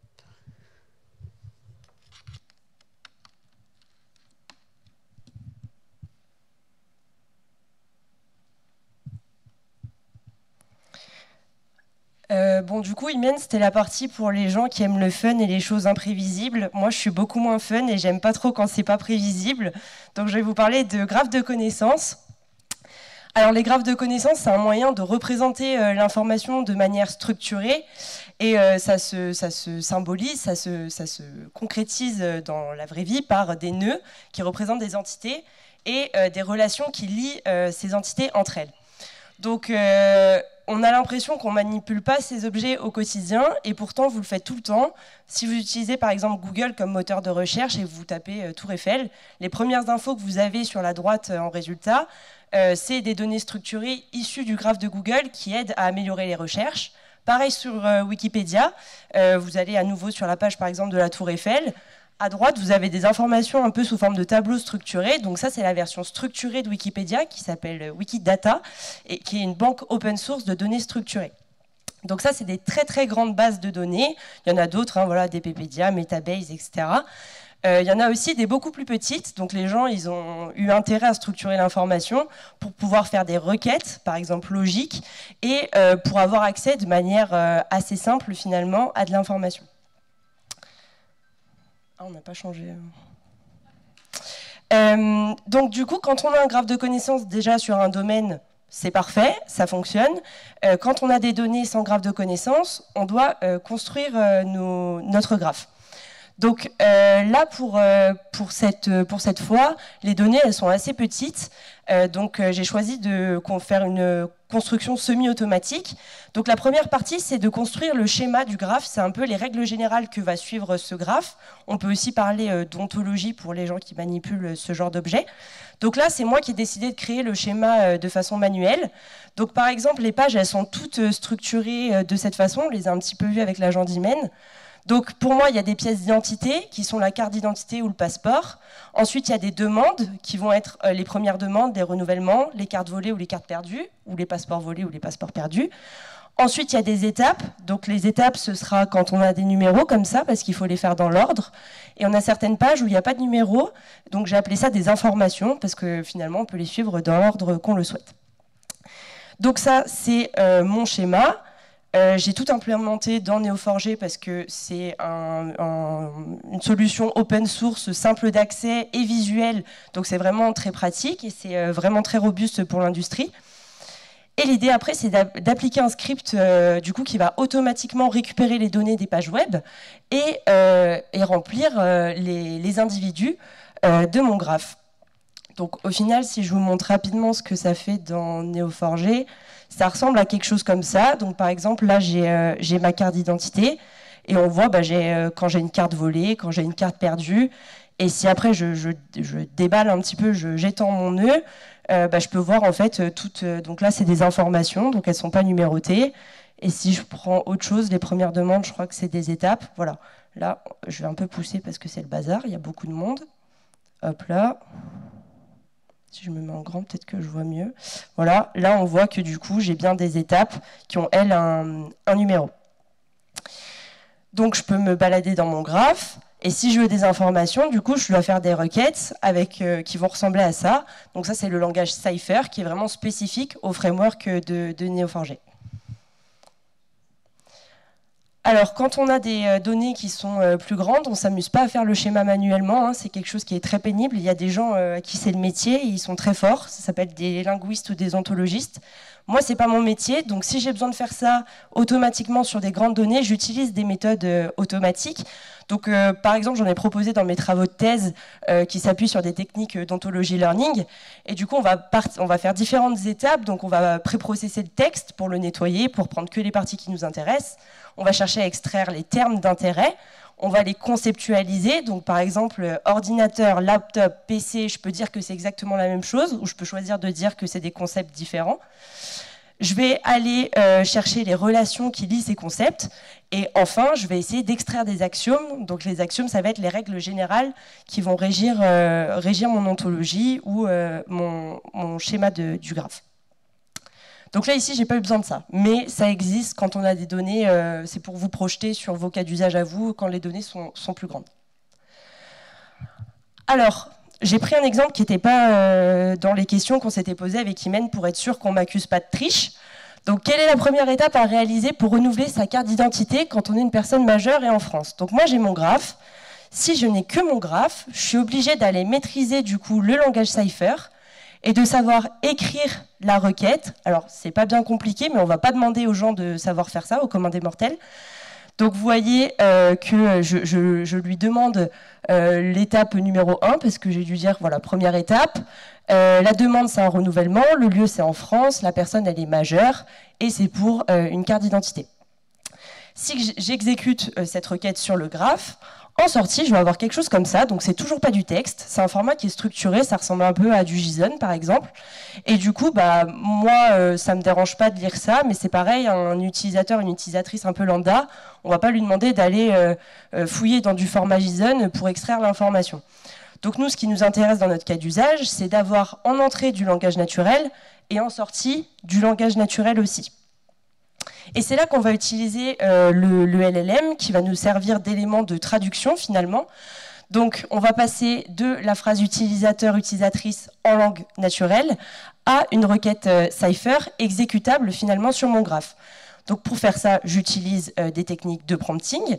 Bon, du coup, Imen, c'était la partie pour les gens qui aiment le fun et les choses imprévisibles. Moi, je suis beaucoup moins fun et j'aime pas trop quand c'est pas prévisible. Donc, je vais vous parler de graphes de connaissances. Alors, les graphes de connaissances, c'est un moyen de représenter l'information de manière structurée et ça se symbolise, ça se concrétise dans la vraie vie par des nœuds qui représentent des entités et des relations qui lient ces entités entre elles. Donc, on a l'impression qu'on ne manipule pas ces objets au quotidien, et pourtant, vous le faites tout le temps. Si vous utilisez par exemple Google comme moteur de recherche et vous tapez Tour Eiffel, les premières infos que vous avez sur la droite en résultat, c'est des données structurées issues du graphe de Google qui aident à améliorer les recherches. Pareil sur Wikipédia, vous allez à nouveau sur la page par exemple de la Tour Eiffel. À droite, vous avez des informations un peu sous forme de tableaux structurés. Donc ça, c'est la version structurée de Wikipédia qui s'appelle Wikidata et qui est une banque open source de données structurées. Donc ça, c'est des très très grandes bases de données. Il y en a d'autres, hein, voilà, Dppedia, Metabase, etc. Il y en a aussi des beaucoup plus petites. Donc les gens, ils ont eu intérêt à structurer l'information pour pouvoir faire des requêtes, par exemple logiques, et pour avoir accès de manière assez simple finalement à de l'information. Ah, on n'a pas changé. Donc du coup, quand on a un graphe de connaissances déjà sur un domaine, c'est parfait, ça fonctionne. Quand on a des données sans graphe de connaissance, on doit construire notre graphe. Donc là, pour cette fois, les données, elles sont assez petites. Donc j'ai choisi de faire une construction semi-automatique. Donc la première partie, c'est de construire le schéma du graphe. C'est un peu les règles générales que va suivre ce graphe. On peut aussi parler d'ontologie pour les gens qui manipulent ce genre d'objet. Donc là, c'est moi qui ai décidé de créer le schéma de façon manuelle. Donc par exemple, les pages, elles sont toutes structurées de cette façon. On les a un petit peu vues avec l'agent d'Imen. Donc pour moi, il y a des pièces d'identité qui sont la carte d'identité ou le passeport. Ensuite, il y a des demandes qui vont être les premières demandes, des renouvellements, les cartes volées ou les cartes perdues, ou les passeports volés ou les passeports perdus. Ensuite, il y a des étapes. Donc les étapes, ce sera quand on a des numéros comme ça, parce qu'il faut les faire dans l'ordre. Et on a certaines pages où il n'y a pas de numéros. Donc j'ai appelé ça des informations, parce que finalement, on peut les suivre dans l'ordre qu'on le souhaite. Donc ça, c'est mon schéma. J'ai tout implémenté dans Neo4j parce que c'est une solution open source, simple d'accès et visuelle. Donc c'est vraiment très pratique et c'est vraiment très robuste pour l'industrie. Et l'idée après, c'est d'appliquer un script du coup, qui va automatiquement récupérer les données des pages web et remplir les individus de mon graphe. Donc au final, si je vous montre rapidement ce que ça fait dans Neo4j, ça ressemble à quelque chose comme ça. Donc par exemple, là j'ai ma carte d'identité et on voit quand j'ai une carte volée, quand j'ai une carte perdue. Et si après je déballe un petit peu, j'étends mon nœud, je peux voir en fait toutes. Donc là c'est des informations, donc elles ne sont pas numérotées. Et si je prends autre chose, les premières demandes, je crois que c'est des étapes. Voilà. Là, je vais un peu pousser parce que c'est le bazar, il y a beaucoup de monde. Hop là. Si je me mets en grand, peut-être que je vois mieux. Voilà, là on voit que du coup j'ai bien des étapes qui ont elles un numéro. Donc je peux me balader dans mon graphe et si je veux des informations, du coup je dois faire des requêtes qui vont ressembler à ça. Donc ça c'est le langage Cypher qui est vraiment spécifique au framework de Neo4j. Alors, quand on a des données qui sont plus grandes, on ne s'amuse pas à faire le schéma manuellement. Hein, c'est quelque chose qui est très pénible. Il y a des gens à qui c'est le métier et ils sont très forts. Ça s'appelle des linguistes ou des ontologistes. Moi, ce n'est pas mon métier. Donc, si j'ai besoin de faire ça automatiquement sur des grandes données, j'utilise des méthodes automatiques. Donc, par exemple, j'en ai proposé dans mes travaux de thèse qui s'appuient sur des techniques d'ontologie learning. Et du coup, on va faire différentes étapes. Donc, on va préprocesser le texte pour le nettoyer, pour prendre que les parties qui nous intéressent. On va chercher à extraire les termes d'intérêt. On va les conceptualiser. Donc, par exemple, ordinateur, laptop, PC, je peux dire que c'est exactement la même chose ou je peux choisir de dire que c'est des concepts différents. Je vais aller chercher les relations qui lient ces concepts. Et enfin, je vais essayer d'extraire des axiomes. Donc, les axiomes, ça va être les règles générales qui vont régir mon ontologie ou mon schéma du graphe. Donc là, ici, j'ai pas eu besoin de ça. Mais ça existe quand on a des données, c'est pour vous projeter sur vos cas d'usage à vous, quand les données sont plus grandes. Alors, j'ai pris un exemple qui n'était pas dans les questions qu'on s'était posées avec Imen pour être sûr qu'on ne m'accuse pas de triche. Donc, quelle est la première étape à réaliser pour renouveler sa carte d'identité quand on est une personne majeure et en France? Donc moi, j'ai mon graphe. Si je n'ai que mon graphe, je suis obligée d'aller maîtriser du coup le langage Cypher et de savoir écrire la requête. Alors, c'est pas bien compliqué, mais on va pas demander aux gens de savoir faire ça, aux communs des mortels. Donc, vous voyez que je lui demande l'étape numéro 1, parce que j'ai dû dire, voilà, première étape. La demande, c'est un renouvellement. Le lieu, c'est en France. La personne, elle est majeure. Et c'est pour une carte d'identité. Si j'exécute cette requête sur le graphe, en sortie, je vais avoir quelque chose comme ça, donc c'est toujours pas du texte, c'est un format qui est structuré, ça ressemble un peu à du JSON par exemple, et du coup, moi, ça me dérange pas de lire ça, mais c'est pareil, un utilisateur, une utilisatrice un peu lambda, on va pas lui demander d'aller fouiller dans du format JSON pour extraire l'information. Donc nous, ce qui nous intéresse dans notre cas d'usage, c'est d'avoir en entrée du langage naturel et en sortie du langage naturel aussi. Et c'est là qu'on va utiliser le LLM qui va nous servir d'élément de traduction finalement. Donc on va passer de la phrase utilisateur-utilisatrice en langue naturelle à une requête Cypher exécutable finalement sur mon graphe. Donc pour faire ça, j'utilise des techniques de prompting.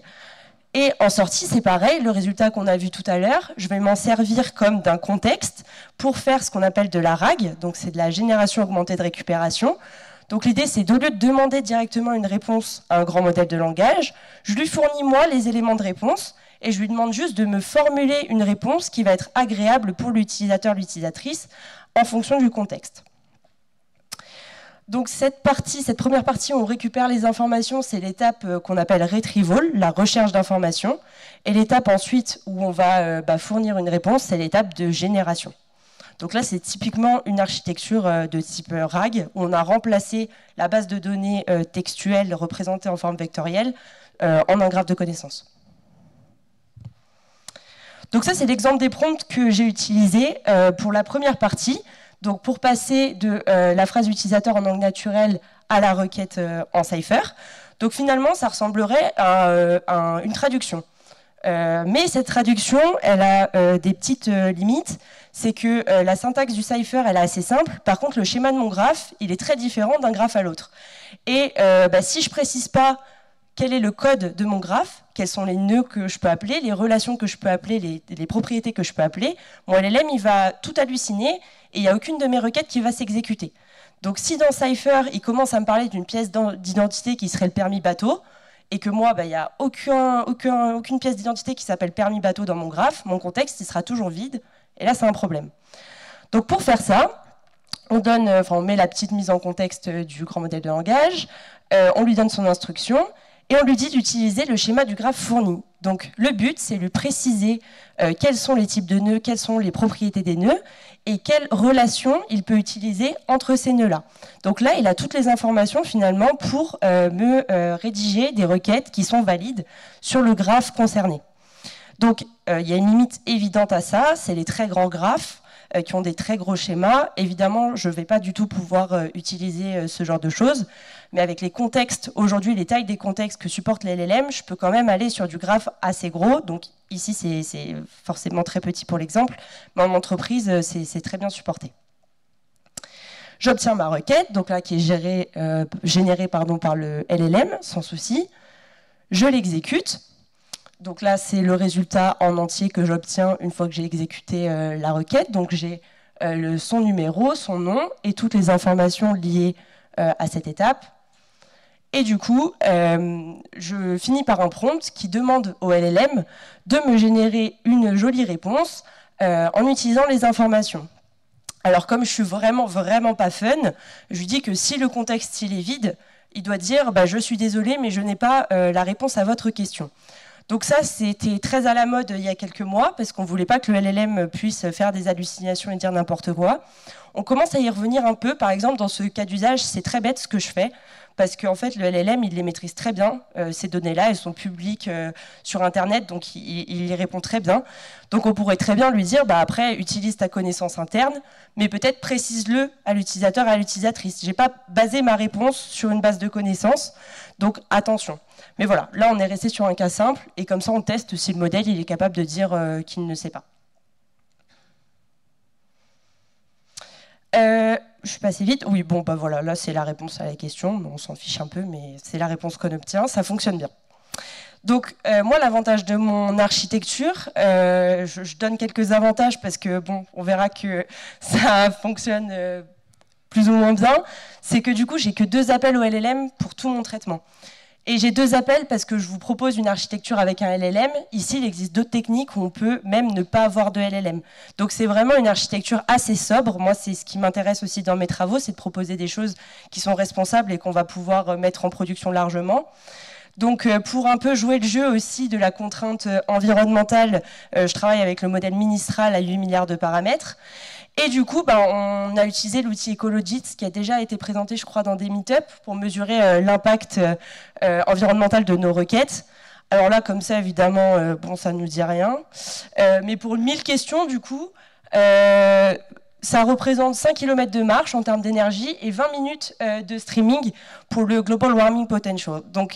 Et en sortie, c'est pareil, le résultat qu'on a vu tout à l'heure, je vais m'en servir comme d'un contexte pour faire ce qu'on appelle de la RAG, donc c'est de la génération augmentée de récupération. Donc l'idée, c'est d'au lieu de demander directement une réponse à un grand modèle de langage, je lui fournis moi les éléments de réponse et je lui demande juste de me formuler une réponse qui va être agréable pour l'utilisateur, l'utilisatrice, en fonction du contexte. Donc cette première partie où on récupère les informations, c'est l'étape qu'on appelle retrieval, la recherche d'informations. Et l'étape ensuite où on va fournir une réponse, c'est l'étape de génération. Donc là, c'est typiquement une architecture de type RAG, où on a remplacé la base de données textuelle représentée en forme vectorielle en un graphe de connaissances. Donc ça, c'est l'exemple des prompts que j'ai utilisé pour la première partie. Donc pour passer de la phrase utilisateur en langue naturelle à la requête en Cypher. Donc finalement, ça ressemblerait à une traduction. Mais cette traduction, elle a des petites limites. C'est que la syntaxe du Cypher, elle est assez simple. Par contre, le schéma de mon graphe, il est très différent d'un graphe à l'autre. Et si je ne précise pas quel est le code de mon graphe, quels sont les nœuds que je peux appeler, les relations que je peux appeler, les propriétés que je peux appeler, mon LLM, il va tout halluciner et il n'y a aucune de mes requêtes qui va s'exécuter. Donc si dans Cypher, il commence à me parler d'une pièce d'identité qui serait le permis bateau, et que moi, il n'y a aucune pièce d'identité qui s'appelle permis bateau dans mon graphe, mon contexte, il sera toujours vide, et là, c'est un problème. Donc pour faire ça, on met la petite mise en contexte du grand modèle de langage, on lui donne son instruction, et on lui dit d'utiliser le schéma du graphe fourni. Donc le but, c'est lui préciser quels sont les types de nœuds, quelles sont les propriétés des nœuds, et quelles relations il peut utiliser entre ces nœuds-là. Donc là, il a toutes les informations finalement pour me rédiger des requêtes qui sont valides sur le graphe concerné. Donc il y a une limite évidente à ça, c'est les très grands graphes qui ont des très gros schémas. Évidemment, je ne vais pas du tout pouvoir utiliser ce genre de choses, mais avec les contextes, aujourd'hui, les tailles des contextes que supportent les LLM, je peux quand même aller sur du graphe assez gros. Donc ici, c'est forcément très petit pour l'exemple, mais en entreprise, c'est très bien supporté. J'obtiens ma requête, donc là, qui est générée par le LLM, sans souci. Je l'exécute. Donc là, c'est le résultat en entier que j'obtiens une fois que j'ai exécuté la requête. Donc j'ai son numéro, son nom et toutes les informations liées à cette étape. Et du coup, je finis par un prompt qui demande au LLM de me générer une jolie réponse en utilisant les informations. Alors comme je suis vraiment pas fun, je lui dis que si le contexte il est vide, il doit dire je suis désolé mais je n'ai pas la réponse à votre question. Donc ça, c'était très à la mode il y a quelques mois, parce qu'on ne voulait pas que le LLM puisse faire des hallucinations et dire n'importe quoi. On commence à y revenir un peu. Par exemple, dans ce cas d'usage, c'est très bête ce que je fais, parce qu'en fait, le LLM, il les maîtrise très bien. Ces données-là, elles sont publiques sur Internet, donc il y répond très bien. Donc on pourrait très bien lui dire, après, utilise ta connaissance interne, mais peut-être précise-le à l'utilisateur et à l'utilisatrice. Je n'ai pas basé ma réponse sur une base de connaissances, donc attention. Mais voilà, là, on est resté sur un cas simple, et comme ça, on teste si le modèle il est capable de dire qu'il ne sait pas. Je suis passée vite. Oui, bon, voilà, là, c'est la réponse à la question. On s'en fiche un peu, mais c'est la réponse qu'on obtient. Ça fonctionne bien. Donc, moi, l'avantage de mon architecture, je donne quelques avantages parce que, bon, on verra que ça fonctionne plus ou moins bien. C'est que, du coup, j'ai que 2 appels au LLM pour tout mon traitement. Et j'ai 2 appels parce que je vous propose une architecture avec un LLM. Ici, il existe d'autres techniques où on peut même ne pas avoir de LLM. Donc c'est vraiment une architecture assez sobre. Moi, c'est ce qui m'intéresse aussi dans mes travaux, c'est de proposer des choses qui sont responsables et qu'on va pouvoir mettre en production largement. Donc pour un peu jouer le jeu aussi de la contrainte environnementale, je travaille avec le modèle Ministral à 8 milliards de paramètres. Et du coup, on a utilisé l'outil Ecologit, qui a déjà été présenté, je crois, dans des meet-up, pour mesurer l'impact environnemental de nos requêtes. Alors là, comme ça, évidemment, ça ne nous dit rien. Mais pour 1000 questions, du coup, ça représente 5 km de marche en termes d'énergie et 20 minutes de streaming pour le Global Warming Potential. Donc,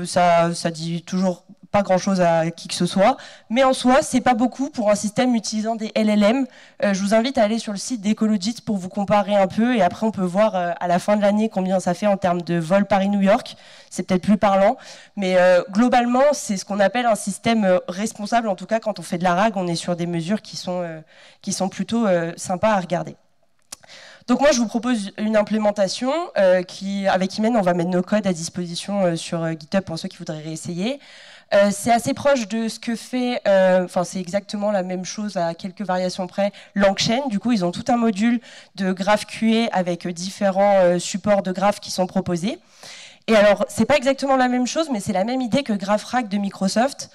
ça dit toujours pas grand-chose à qui que ce soit, mais en soi, c'est pas beaucoup pour un système utilisant des LLM. Je vous invite à aller sur le site d'Ecologist pour vous comparer un peu, et après on peut voir à la fin de l'année combien ça fait en termes de vol Paris-New York. C'est peut-être plus parlant, mais globalement, c'est ce qu'on appelle un système responsable. En tout cas, quand on fait de la RAG, on est sur des mesures qui sont plutôt sympas à regarder. Donc moi, je vous propose une implémentation avec Imen, on va mettre nos codes à disposition sur GitHub pour ceux qui voudraient réessayer. C'est assez proche de ce que fait, c'est exactement la même chose à quelques variations près, LangChain. Du coup, ils ont tout un module de GraphQA avec différents supports de graphes qui sont proposés. Et alors, c'est pas exactement la même chose, mais c'est la même idée que GraphRag de Microsoft.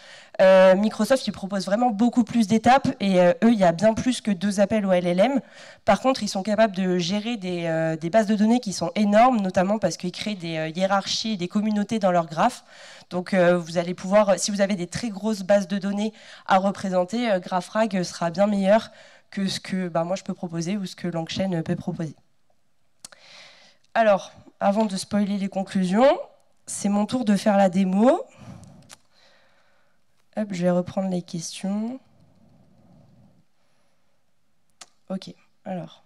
Microsoft, ils proposent vraiment beaucoup plus d'étapes, et eux, il y a bien plus que 2 appels au LLM. Par contre, ils sont capables de gérer des bases de données qui sont énormes, notamment parce qu'ils créent des hiérarchies et des communautés dans leurs graphes. Donc, vous allez pouvoir, si vous avez des très grosses bases de données à représenter, GraphRag sera bien meilleur que ce que moi je peux proposer ou ce que LangChain peut proposer. Alors, avant de spoiler les conclusions, c'est mon tour de faire la démo. Hop, je vais reprendre les questions. Ok, alors.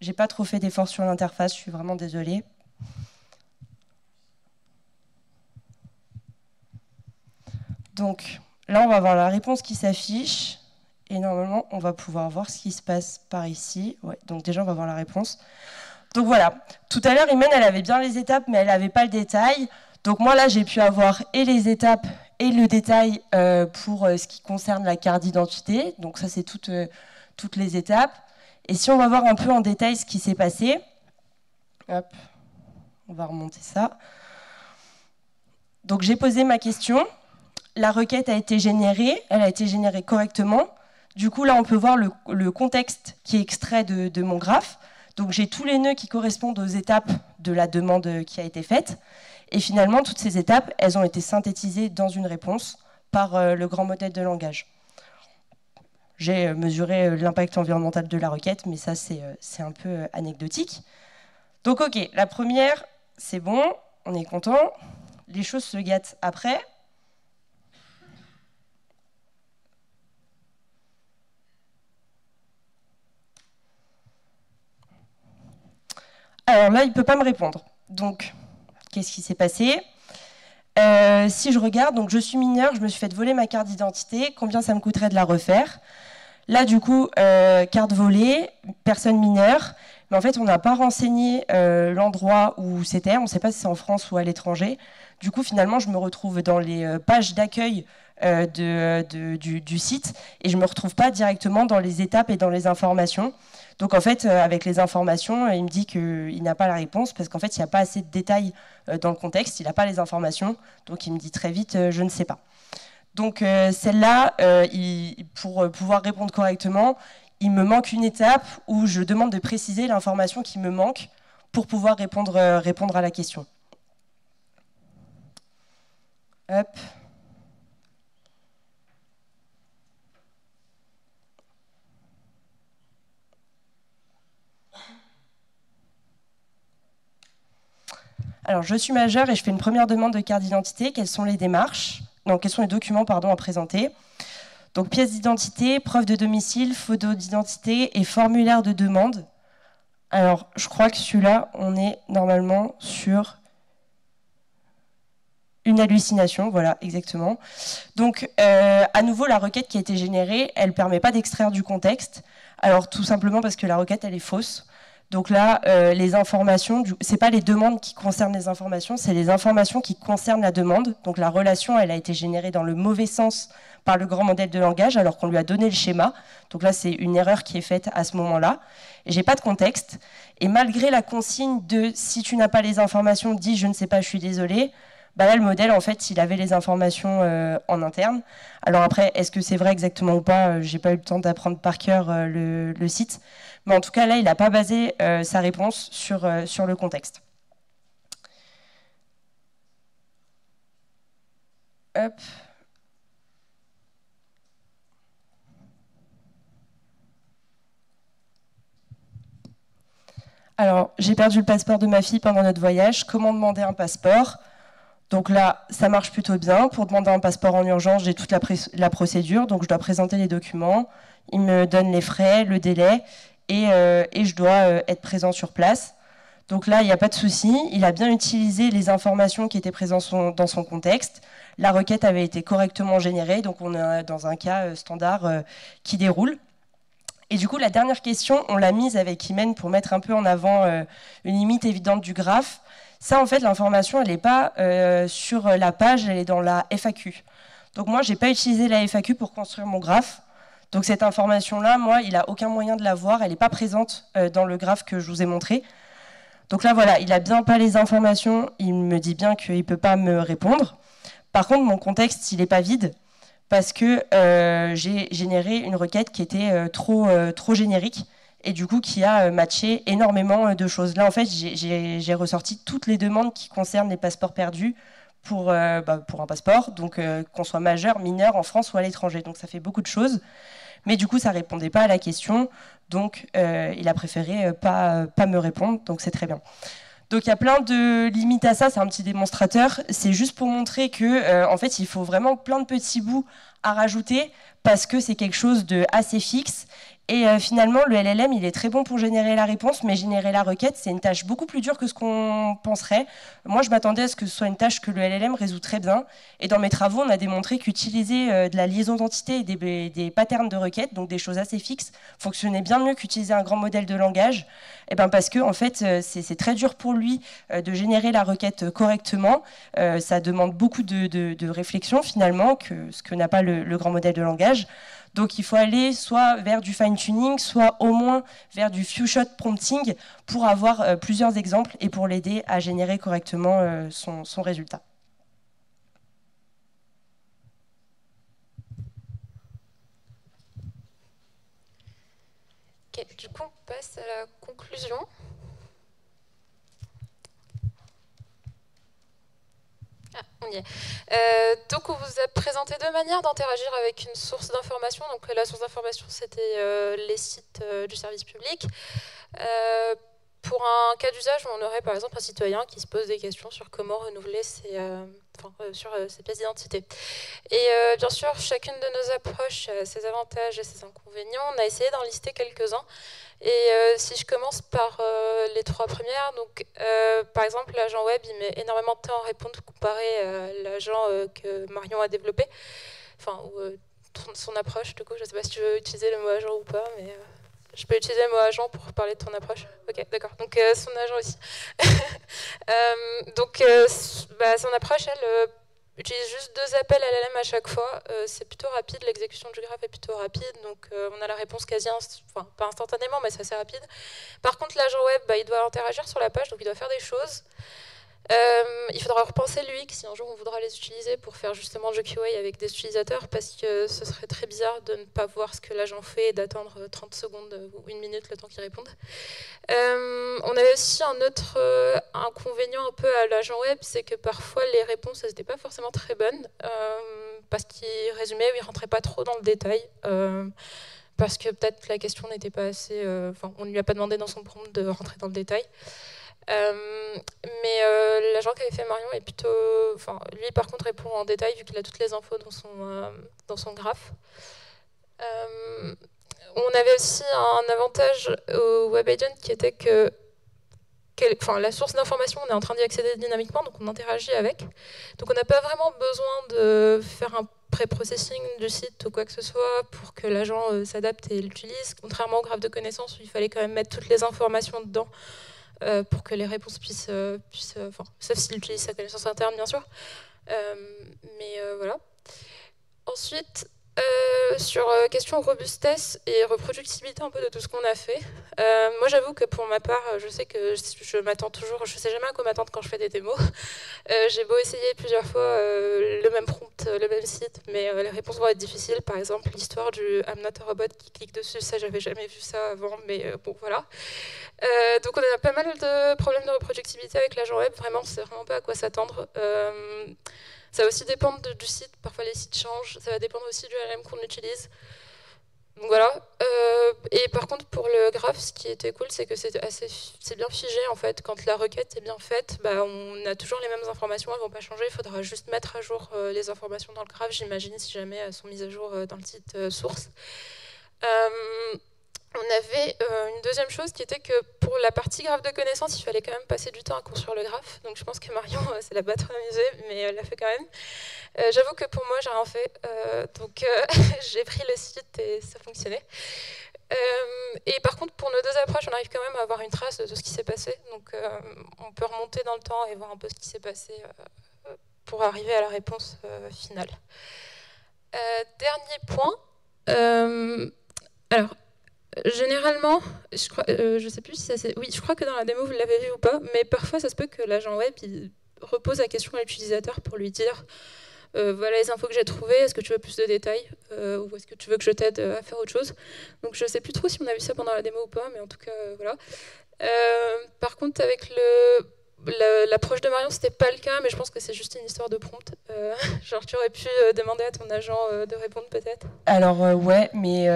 J'ai pas trop fait d'efforts sur l'interface, je suis vraiment désolée. Donc, là, on va voir la réponse qui s'affiche. Et normalement, on va pouvoir voir ce qui se passe par ici. Ouais, donc déjà, on va voir la réponse. Donc voilà, tout à l'heure, Imen, elle avait bien les étapes, mais elle n'avait pas le détail. Donc moi, là, j'ai pu avoir et les étapes et le détail pour ce qui concerne la carte d'identité. Donc ça, c'est toutes les étapes. Et si on va voir un peu en détail ce qui s'est passé, hop, on va remonter ça. Donc j'ai posé ma question. La requête a été générée, elle a été générée correctement. Du coup, là, on peut voir le contexte qui est extrait de mon graphe. Donc, j'ai tous les nœuds qui correspondent aux étapes de la demande qui a été faite. Et finalement, toutes ces étapes, elles ont été synthétisées dans une réponse par le grand modèle de langage. J'ai mesuré l'impact environnemental de la requête, mais ça, c'est un peu anecdotique. Donc, OK, la première, c'est bon, on est content. Les choses se gâtent après. Alors là, il ne peut pas me répondre. Donc, qu'est-ce qui s'est passé ? Si je regarde, donc je suis mineur, je me suis fait voler ma carte d'identité, combien ça me coûterait de la refaire ? Là, du coup, carte volée, personne mineure, mais en fait, on n'a pas renseigné l'endroit où c'était, on ne sait pas si c'est en France ou à l'étranger. Du coup, finalement, je me retrouve dans les pages d'accueil du site, et je ne me retrouve pas directement dans les étapes et dans les informations. Donc en fait, avec les informations, il me dit qu'il n'a pas la réponse parce qu'en fait, il n'y a pas assez de détails dans le contexte, il n'a pas les informations, donc il me dit très vite « je ne sais pas ». Donc celle-là, pour pouvoir répondre correctement, il me manque une étape où je demande de préciser l'information qui me manque pour pouvoir répondre à la question. Hop. Alors, je suis majeure et je fais une première demande de carte d'identité. Quelles sont les démarches ? Non, quels sont les documents à présenter ? Donc, pièce d'identité, preuve de domicile, photo d'identité et formulaire de demande. Alors, je crois que celui-là, on est normalement sur une hallucination, voilà, exactement. Donc, à nouveau, la requête qui a été générée, elle ne permet pas d'extraire du contexte. Alors, tout simplement parce que la requête, elle est fausse. Donc là, les informations, ce n'est pas les demandes qui concernent les informations, c'est les informations qui concernent la demande. Donc la relation, elle a été générée dans le mauvais sens par le grand modèle de langage, alors qu'on lui a donné le schéma. Donc là, c'est une erreur qui est faite à ce moment-là. Et j'ai pas de contexte. Et malgré la consigne de « si tu n'as pas les informations, dis je ne sais pas, je suis désolé », bah là, le modèle, en fait, il avait les informations en interne. Alors après, est-ce que c'est vrai exactement ou pas ? J'ai pas eu le temps d'apprendre par cœur le site. Mais en tout cas, là, il n'a pas basé sa réponse sur le contexte. Hop. Alors, j'ai perdu le passeport de ma fille pendant notre voyage. Comment demander un passeport? Donc là, ça marche plutôt bien. Pour demander un passeport en urgence, j'ai toute la procédure. Donc, je dois présenter les documents. Il me donne les frais, le délai, et je dois être présent sur place. Donc là, il n'y a pas de souci. Il a bien utilisé les informations qui étaient présentes dans son contexte. La requête avait été correctement générée. Donc, on est dans un cas standard qui déroule. Et du coup, la dernière question, on l'a mise avec Imen pour mettre un peu en avant une limite évidente du graphe. Ça, en fait, l'information, elle n'est pas sur la page, elle est dans la FAQ. Donc moi, je n'ai pas utilisé la FAQ pour construire mon graphe. Donc cette information-là, moi, il n'a aucun moyen de la voir. Elle n'est pas présente dans le graphe que je vous ai montré. Donc là, voilà, il n'a bien pas les informations. Il me dit bien qu'il ne peut pas me répondre. Par contre, mon contexte, il n'est pas vide parce que j'ai généré une requête qui était trop générique et du coup qui a matché énormément de choses. Là, en fait, j'ai ressorti toutes les demandes qui concernent les passeports perdus pour un passeport, donc qu'on soit majeur, mineur, en France ou à l'étranger. Donc ça fait beaucoup de choses. Mais du coup, ça ne répondait pas à la question. Donc, il a préféré pas me répondre. Donc, c'est très bien. Donc, il y a plein de limites à ça. C'est un petit démonstrateur. C'est juste pour montrer que, en fait, il faut vraiment plein de petits bouts à rajouter parce que c'est quelque chose de assez fixe. Et finalement, le LLM, il est très bon pour générer la réponse, mais générer la requête, c'est une tâche beaucoup plus dure que ce qu'on penserait. Moi, je m'attendais à ce que ce soit une tâche que le LLM résout très bien. Et dans mes travaux, on a démontré qu'utiliser de la liaison d'entités et des patterns de requête, donc des choses assez fixes, fonctionnait bien mieux qu'utiliser un grand modèle de langage. Et ben parce que, en fait, c'est très dur pour lui de générer la requête correctement. Ça demande beaucoup de réflexion, finalement, que ce que n'a pas le grand modèle de langage. Donc il faut aller soit vers du fine-tuning, soit au moins vers du few-shot prompting pour avoir plusieurs exemples et pour l'aider à générer correctement son résultat. Ok, du coup, on passe à la conclusion. Ah, on y est. Donc, on vous a présenté deux manières d'interagir avec une source d'information. Donc, la source d'information, c'était les sites du service public. Pour un cas d'usage, on aurait par exemple un citoyen qui se pose des questions sur comment renouveler ses pièces d'identité. Et bien sûr, chacune de nos approches a ses avantages et ses inconvénients. On a essayé d'en lister quelques-uns. Et si je commence par les trois premières, donc par exemple, l'agent web, il met énormément de temps à répondre comparé à l'agent que Marion a développé, enfin, ou son approche, du coup, je ne sais pas si tu veux utiliser le mot agent ou pas, mais je peux utiliser le mot agent pour parler de ton approche. Ok, d'accord, donc son agent aussi. Son approche, elle utilise juste 2 appels LLM à chaque fois. C'est plutôt rapide, l'exécution du graphe est plutôt rapide, donc on a la réponse quasi, pas instantanément, mais c'est assez rapide. Par contre, l'agent web, il doit interagir sur la page, donc il doit faire des choses. Il faudra repenser l'UX si un jour on voudra les utiliser pour faire justement du QA avec des utilisateurs, parce que ce serait très bizarre de ne pas voir ce que l'agent fait et d'attendre 30 secondes ou 1 minute le temps qu'il réponde. On avait aussi un autre inconvénient un peu à l'agent web, c'est que parfois les réponses n'étaient pas forcément très bonnes, parce qu'il résumait ou il rentrait pas trop dans le détail. Parce que peut-être la question n'était pas assez... on ne lui a pas demandé dans son prompt de rentrer dans le détail. Mais l'agent qu'avait fait Marion est plutôt... lui, par contre, répond en détail vu qu'il a toutes les infos dans son graphe. On avait aussi un avantage au Web Agent qui était que la source d'information, on est en train d'y accéder dynamiquement, donc on interagit avec. Donc on n'a pas vraiment besoin de faire un pré-processing du site ou quoi que ce soit pour que l'agent s'adapte et l'utilise, contrairement au graphe de connaissances où il fallait quand même mettre toutes les informations dedans pour que les réponses puissent sauf s'il utilise sa connaissance interne, bien sûr. Voilà. Ensuite, sur question robustesse et reproductibilité un peu de tout ce qu'on a fait. Moi, j'avoue que pour ma part, je sais que je m'attends toujours, je sais jamais à quoi m'attendre quand je fais des démos. J'ai beau essayer plusieurs fois le même prompt, le même site, mais les réponses vont être difficiles. Par exemple, l'histoire du I'm not a robot qui clique dessus, ça, j'avais jamais vu ça avant, mais bon, voilà. Donc, on a pas mal de problèmes de reproductibilité avec l'agent web. Vraiment, on sait vraiment pas à quoi s'attendre. Ça va aussi dépendre du site. Parfois, les sites changent. Ça va dépendre aussi du LLM qu'on utilise. Donc voilà. Et par contre, pour le graphe, ce qui était cool, c'est que c'est bien figé en fait. Quand la requête est bien faite, bah, on a toujours les mêmes informations, elles ne vont pas changer. Il faudra juste mettre à jour les informations dans le graphe, j'imagine, si jamais elles sont mises à jour dans le site source. On avait une deuxième chose qui était que pour la partie graphe de connaissances, il fallait quand même passer du temps à construire le graphe. Donc je pense que Marion, c'est la pas trop amusée, mais elle l'a fait quand même. J'avoue que pour moi, j'ai rien fait. Donc j'ai pris le site et ça fonctionnait. Et par contre, pour nos deux approches, on arrive quand même à avoir une trace de tout ce qui s'est passé. Donc on peut remonter dans le temps et voir un peu ce qui s'est passé pour arriver à la réponse finale. Dernier point. Alors, généralement, je sais plus si ça c'est. Oui, je crois que dans la démo, vous l'avez vu ou pas, mais parfois, ça se peut que l'agent web il repose la question à l'utilisateur pour lui dire voilà les infos que j'ai trouvées, est-ce que tu veux plus de détails ou est-ce que tu veux que je t'aide à faire autre chose. Donc je sais plus trop si on a vu ça pendant la démo ou pas, mais en tout cas, voilà. Par contre, avec l'approche de Marion, c'était pas le cas, mais je pense que c'est juste une histoire de prompt. Genre, tu aurais pu demander à ton agent de répondre peut-être. Alors ouais, mais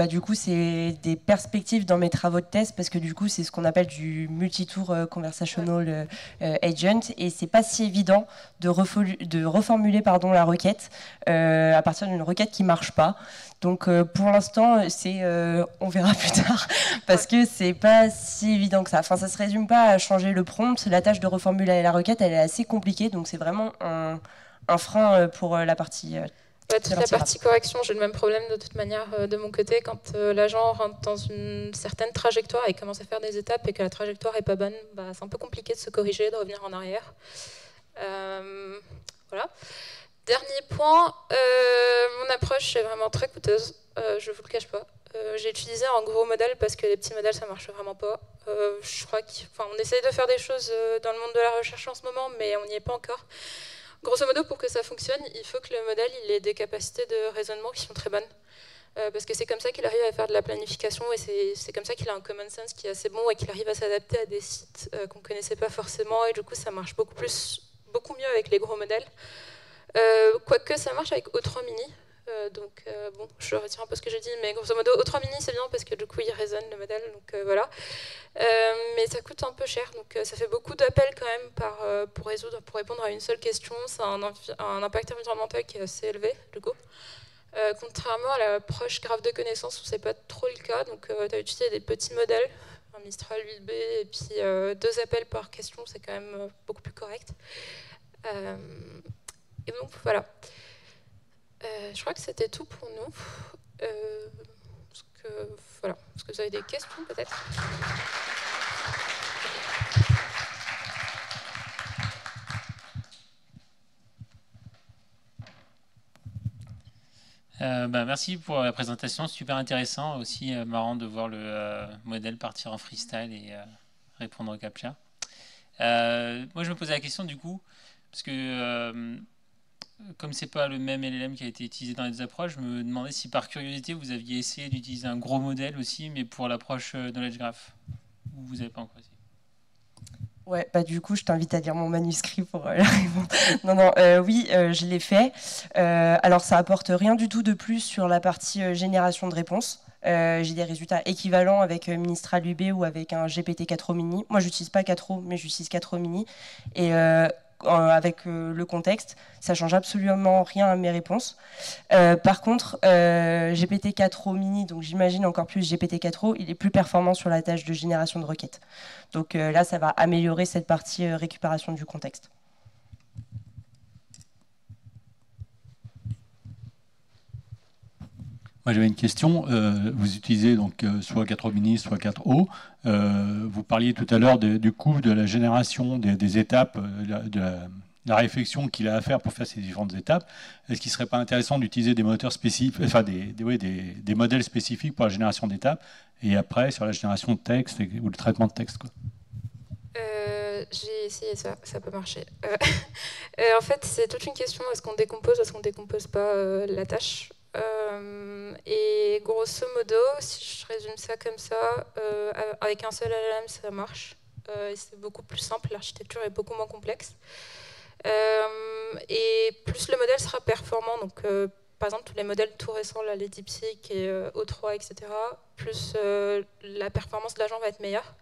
du coup c'est des perspectives dans mes travaux de test parce que du coup c'est ce qu'on appelle du multi-tour conversational agent et c'est pas si évident de reformuler la requête à partir d'une requête qui marche pas. Donc pour l'instant c'est on verra plus tard parce que c'est pas si évident que ça. Enfin ça se résume pas à changer le prompt. La tâche de reformuler la requête elle est assez compliquée donc c'est vraiment un frein pour la partie. Toute la partie correction, j'ai le même problème de toute manière de mon côté. Quand l'agent rentre dans une certaine trajectoire et commence à faire des étapes et que la trajectoire n'est pas bonne, bah, c'est un peu compliqué de se corriger, de revenir en arrière. Voilà. Dernier point, mon approche est vraiment très coûteuse, je ne vous le cache pas. J'ai utilisé un gros modèle parce que les petits modèles, ça ne marche vraiment pas. Je crois qu'on essaye de faire des choses dans le monde de la recherche en ce moment, mais on n'y est pas encore. Grosso modo, pour que ça fonctionne, il faut que le modèle il ait des capacités de raisonnement qui sont très bonnes. Parce que c'est comme ça qu'il arrive à faire de la planification et c'est comme ça qu'il a un common sense qui est assez bon et qu'il arrive à s'adapter à des sites qu'on ne connaissait pas forcément. Et du coup, ça marche beaucoup mieux avec les gros modèles. Quoique ça marche avec O3 Mini. Donc bon, je retire un peu ce que j'ai dit, mais grosso modo, O3 Mini c'est bien parce que du coup il raisonne le modèle, donc voilà. Mais ça coûte un peu cher, donc ça fait beaucoup d'appels quand même pour répondre à une seule question. Ça a un impact environnemental qui est assez élevé, du coup. Contrairement à l'approche graphe de connaissances où c'est pas trop le cas, donc tu as utilisé des petits modèles, un Mistral 8B et puis 2 appels par question, c'est quand même beaucoup plus correct. Et donc voilà. Je crois que c'était tout pour nous. Voilà. Est-ce que vous avez des questions peut-être ? Merci pour la présentation, super intéressant, aussi marrant de voir le modèle partir en freestyle et répondre au CAPTCHA. Moi je me posais la question du coup, parce que comme c'est pas le même LLM qui a été utilisé dans les approches, je me demandais si par curiosité vous aviez essayé d'utiliser un gros modèle aussi, mais pour l'approche Knowledge Graph, ou vous n'avez pas encore essayé. Ouais, du coup, je t'invite à lire mon manuscrit pour la répondre. Non, oui, je l'ai fait. Alors, ça apporte rien du tout de plus sur la partie génération de réponses. J'ai des résultats équivalents avec Mistral UB ou avec un GPT-4o mini. Moi, j'utilise pas 4o, mais j'utilise 4o mini. Et avec le contexte, ça change absolument rien à mes réponses. Par contre, GPT-4o mini, donc j'imagine encore plus GPT-4o, il est plus performant sur la tâche de génération de requêtes. Donc là, ça va améliorer cette partie récupération du contexte. Moi, j'avais une question. Vous utilisez donc soit 4o mini, soit 4o. Vous parliez tout à l'heure du coût de la génération des étapes, de la réflexion qu'il a à faire pour faire ces différentes étapes. Est-ce qu'il ne serait pas intéressant d'utiliser des moteurs spécifiques, enfin des modèles spécifiques pour la génération d'étapes et après sur la génération de texte ou le traitement de texte, quoi. J'ai essayé ça peut marcher. En fait, c'est toute une question, est-ce qu'on décompose, est-ce qu'on décompose pas la tâche. Et grosso modo, si je résume ça comme ça, avec un seul LLM, ça marche. C'est beaucoup plus simple, l'architecture est beaucoup moins complexe. Et plus le modèle sera performant, donc par exemple tous les modèles tout récents, là, les DeepSeek et O3, etc., plus la performance de l'agent va être meilleure.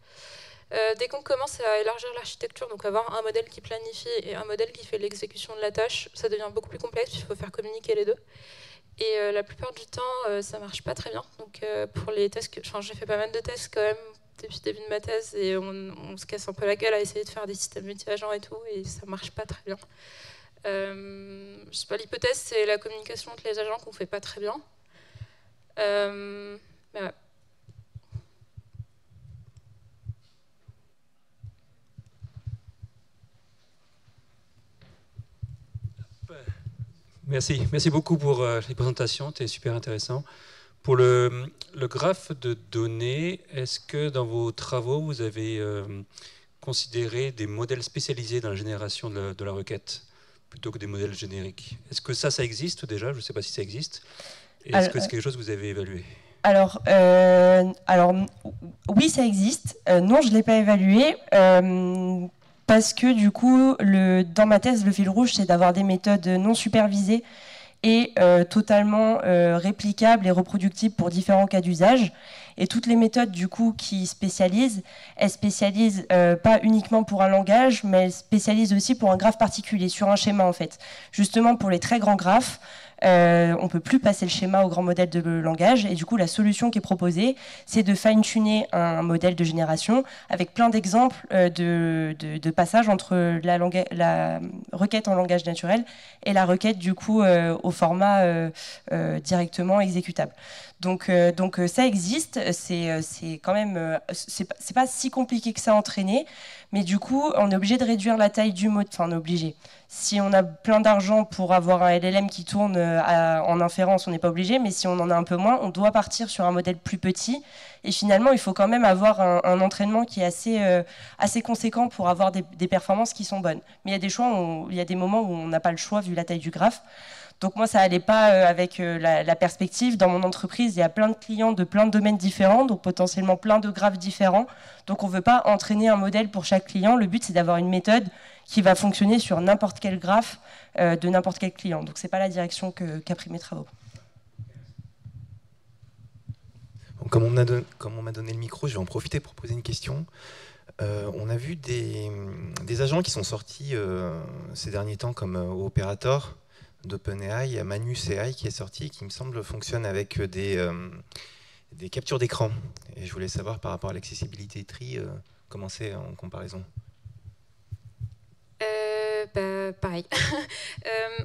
Dès qu'on commence à élargir l'architecture, donc avoir un modèle qui planifie et un modèle qui fait l'exécution de la tâche, ça devient beaucoup plus complexe, il faut faire communiquer les deux. Et la plupart du temps, ça marche pas très bien. Donc pour les tests, j'ai fait pas mal de tests quand même depuis le début de ma thèse et on se casse un peu la gueule à essayer de faire des systèmes multi-agents et tout, et ça marche pas très bien. Je sais pas, l'hypothèse c'est la communication entre les agents qu'on fait pas très bien. Mais ouais. Merci beaucoup pour les présentations, c'était super intéressant. Pour le graphe de données, est-ce que dans vos travaux, vous avez considéré des modèles spécialisés dans la génération de la requête plutôt que des modèles génériques? Est-ce que ça existe déjà? Je ne sais pas si ça existe. Est-ce que c'est quelque chose que vous avez évalué? Alors, oui, ça existe. Non, je ne l'ai pas évalué. Parce que du coup, dans ma thèse, le fil rouge, c'est d'avoir des méthodes non supervisées et totalement réplicables et reproductibles pour différents cas d'usage. Et toutes les méthodes du coup qui spécialisent, elles spécialisent pas uniquement pour un langage, mais elles spécialisent aussi pour un graphe particulier, sur un schéma en fait. Justement pour les très grands graphes, on ne peut plus passer le schéma au grand modèle de langage, et du coup la solution qui est proposée, c'est de fine-tuner un modèle de génération avec plein d'exemples de passages entre la requête en langage naturel et la requête du coup au format directement exécutable. Donc ça existe, c'est quand même, c'est pas si compliqué que ça à entraîner, mais du coup on est obligé de réduire la taille du modèle, enfin on est obligé. Si on a plein d'argent pour avoir un LLM qui tourne en inférence, on n'est pas obligé, mais si on en a un peu moins, on doit partir sur un modèle plus petit. Et finalement, il faut quand même avoir un entraînement qui est assez conséquent pour avoir des performances qui sont bonnes. Mais il y a des choix, il y a des moments où on n'a pas le choix vu la taille du graphe. Donc moi, ça n'allait pas avec la perspective. Dans mon entreprise, il y a plein de clients de plein de domaines différents, donc potentiellement plein de graphes différents. Donc on ne veut pas entraîner un modèle pour chaque client. Le but, c'est d'avoir une méthode qui va fonctionner sur n'importe quel graphe de n'importe quel client. Donc ce n'est pas la direction qu'a pris mes travaux. Comme on m'a donné le micro, je vais en profiter pour poser une question. On a vu des agents qui sont sortis ces derniers temps comme Operator d'OpenAI. Il y a Manus AI qui est sorti, qui me semble fonctionne avec des captures d'écran. Et je voulais savoir par rapport à l'accessibilité tree, comment c'est en comparaison. Pareil.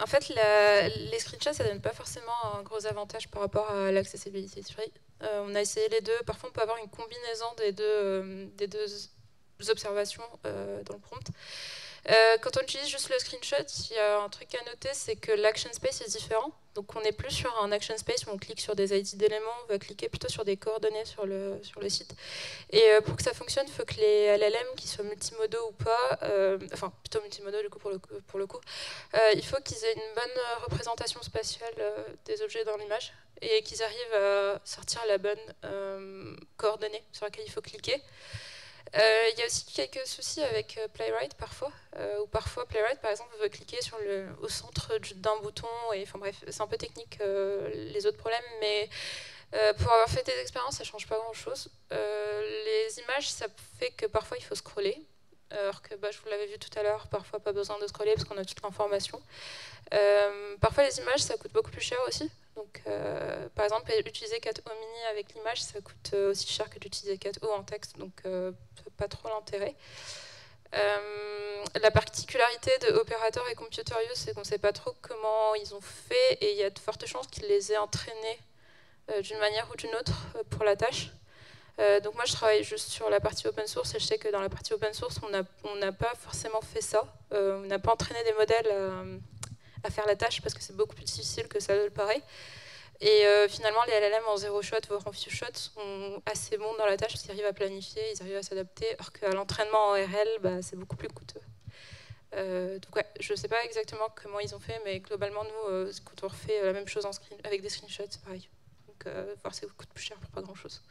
En fait, les screenshots, ça donne pas forcément un gros avantage par rapport à l'accessibility tree. On a essayé les deux. Parfois, on peut avoir une combinaison des deux observations dans le prompt. Quand on utilise juste le screenshot, il y a un truc à noter, c'est que l'action space est différent. Donc on n'est plus sur un action space où on clique sur des ID d'éléments, on va cliquer plutôt sur des coordonnées sur le site. Et pour que ça fonctionne, il faut que les LLM, qui soient multimodaux ou pas, enfin plutôt multimodaux du coup pour le coup, il faut qu'ils aient une bonne représentation spatiale des objets dans l'image et qu'ils arrivent à sortir la bonne coordonnée sur laquelle il faut cliquer. Il y a aussi quelques soucis avec Playwright parfois, où parfois Playwright par exemple veut cliquer au centre d'un bouton, et enfin bref, c'est un peu technique les autres problèmes, mais pour avoir fait des expériences, ça change pas grand chose. Les images, ça fait que parfois il faut scroller, alors que je vous l'avais vu tout à l'heure, parfois pas besoin de scroller parce qu'on a toute l'information. Parfois les images, ça coûte beaucoup plus cher aussi. Donc, par exemple, utiliser 4O mini avec l'image, ça coûte aussi cher que d'utiliser 4O en texte, donc pas trop l'intérêt. La particularité de Operator et Computer Use, c'est qu'on ne sait pas trop comment ils ont fait, et il y a de fortes chances qu'ils les aient entraînés d'une manière ou d'une autre pour la tâche. Donc moi, je travaille juste sur la partie open source, et je sais que dans la partie open source, on n'a pas forcément fait ça. On n'a pas entraîné des modèles à faire la tâche parce que c'est beaucoup plus difficile que ça le paraît. Et finalement, les LLM en zero shot, voire en few shot, sont assez bons dans la tâche parce qu'ils arrivent à planifier, ils arrivent à s'adapter, alors qu'à l'entraînement en RL, c'est beaucoup plus coûteux. Donc ouais, je ne sais pas exactement comment ils ont fait, mais globalement, nous, quand on refait la même chose avec des screenshots, c'est pareil. Donc ça coûte plus cher pour pas grand-chose.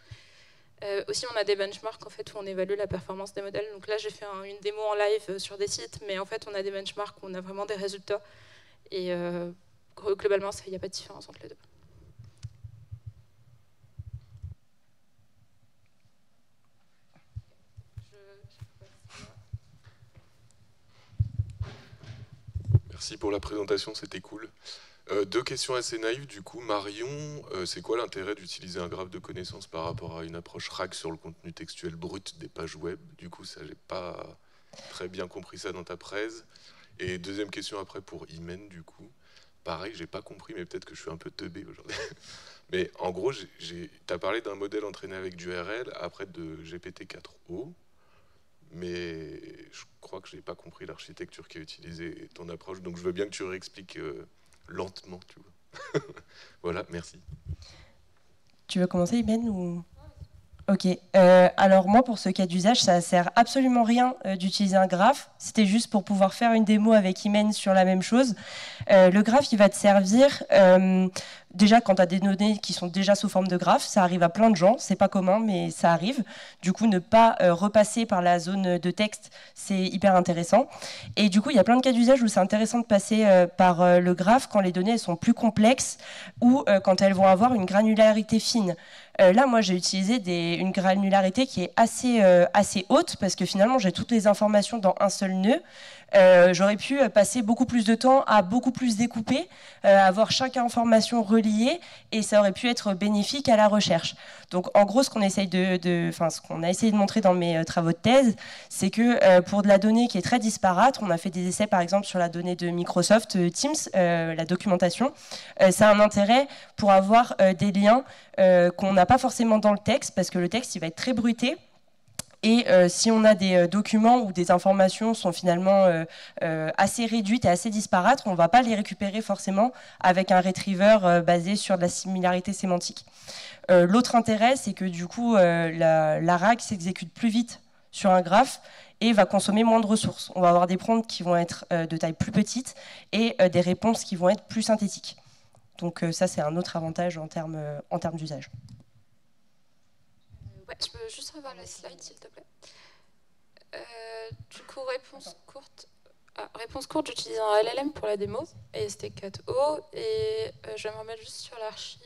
Aussi, on a des benchmarks en fait, où on évalue la performance des modèles. Donc là, j'ai fait une démo en live sur des sites, mais en fait, on a des benchmarks où on a vraiment des résultats. Et globalement, il n'y a pas de différence entre les deux. Merci pour la présentation, c'était cool. Deux questions assez naïves, du coup. Marion, c'est quoi l'intérêt d'utiliser un graphe de connaissances par rapport à une approche RAG sur le contenu textuel brut des pages web? Du coup, ça, j'ai pas très bien compris ça dans ta presse. Et deuxième question après pour Imen, du coup. Pareil, j'ai pas compris, mais peut-être que je suis un peu teubé aujourd'hui. Mais en gros, tu as parlé d'un modèle entraîné avec du RL, après de GPT-4o. Mais je crois que je n'ai pas compris l'architecture qui a utilisé ton approche. Donc je veux bien que tu réexpliques lentement, tu vois. Voilà, merci. Tu veux commencer, Imen ou... Ok. Alors moi, pour ce cas d'usage, ça sert absolument rien d'utiliser un graphe. C'était juste pour pouvoir faire une démo avec Imen sur la même chose. Le graphe, il va te servir déjà quand tu as des données qui sont déjà sous forme de graphe. Ça arrive à plein de gens. C'est pas commun, mais ça arrive. Du coup, ne pas repasser par la zone de texte, c'est hyper intéressant. Et du coup, il y a plein de cas d'usage où c'est intéressant de passer par le graphe quand les données elles sont plus complexes ou quand elles vont avoir une granularité fine. Là, moi, j'ai utilisé une granularité qui est assez haute parce que finalement, j'ai toutes les informations dans un seul nœud. J'aurais pu passer beaucoup plus de temps à beaucoup plus découper, avoir chaque information reliée et ça aurait pu être bénéfique à la recherche. Donc, en gros, ce qu'on a essayé de montrer dans mes travaux de thèse, c'est que pour de la donnée qui est très disparate, on a fait des essais, par exemple, sur la donnée de Microsoft Teams, la documentation. Ça a un intérêt pour avoir des liens qu'on n'a pas forcément dans le texte, parce que le texte, il va être très bruité. Et si on a des documents où des informations sont finalement assez réduites et assez disparates, on ne va pas les récupérer forcément avec un retriever basé sur de la similarité sémantique. L'autre intérêt, c'est que du coup, la RAG s'exécute plus vite sur un graphe et va consommer moins de ressources. On va avoir des prompts qui vont être de taille plus petite et des réponses qui vont être plus synthétiques. Donc ça, c'est un autre avantage en termes d'usage. Ouais, je peux juste revoir la slide, s'il te plaît. Du coup, réponse courte. Réponse courte, j'utilise un LLM pour la démo, et c'était 4O, et je vais me remettre juste sur l'archi.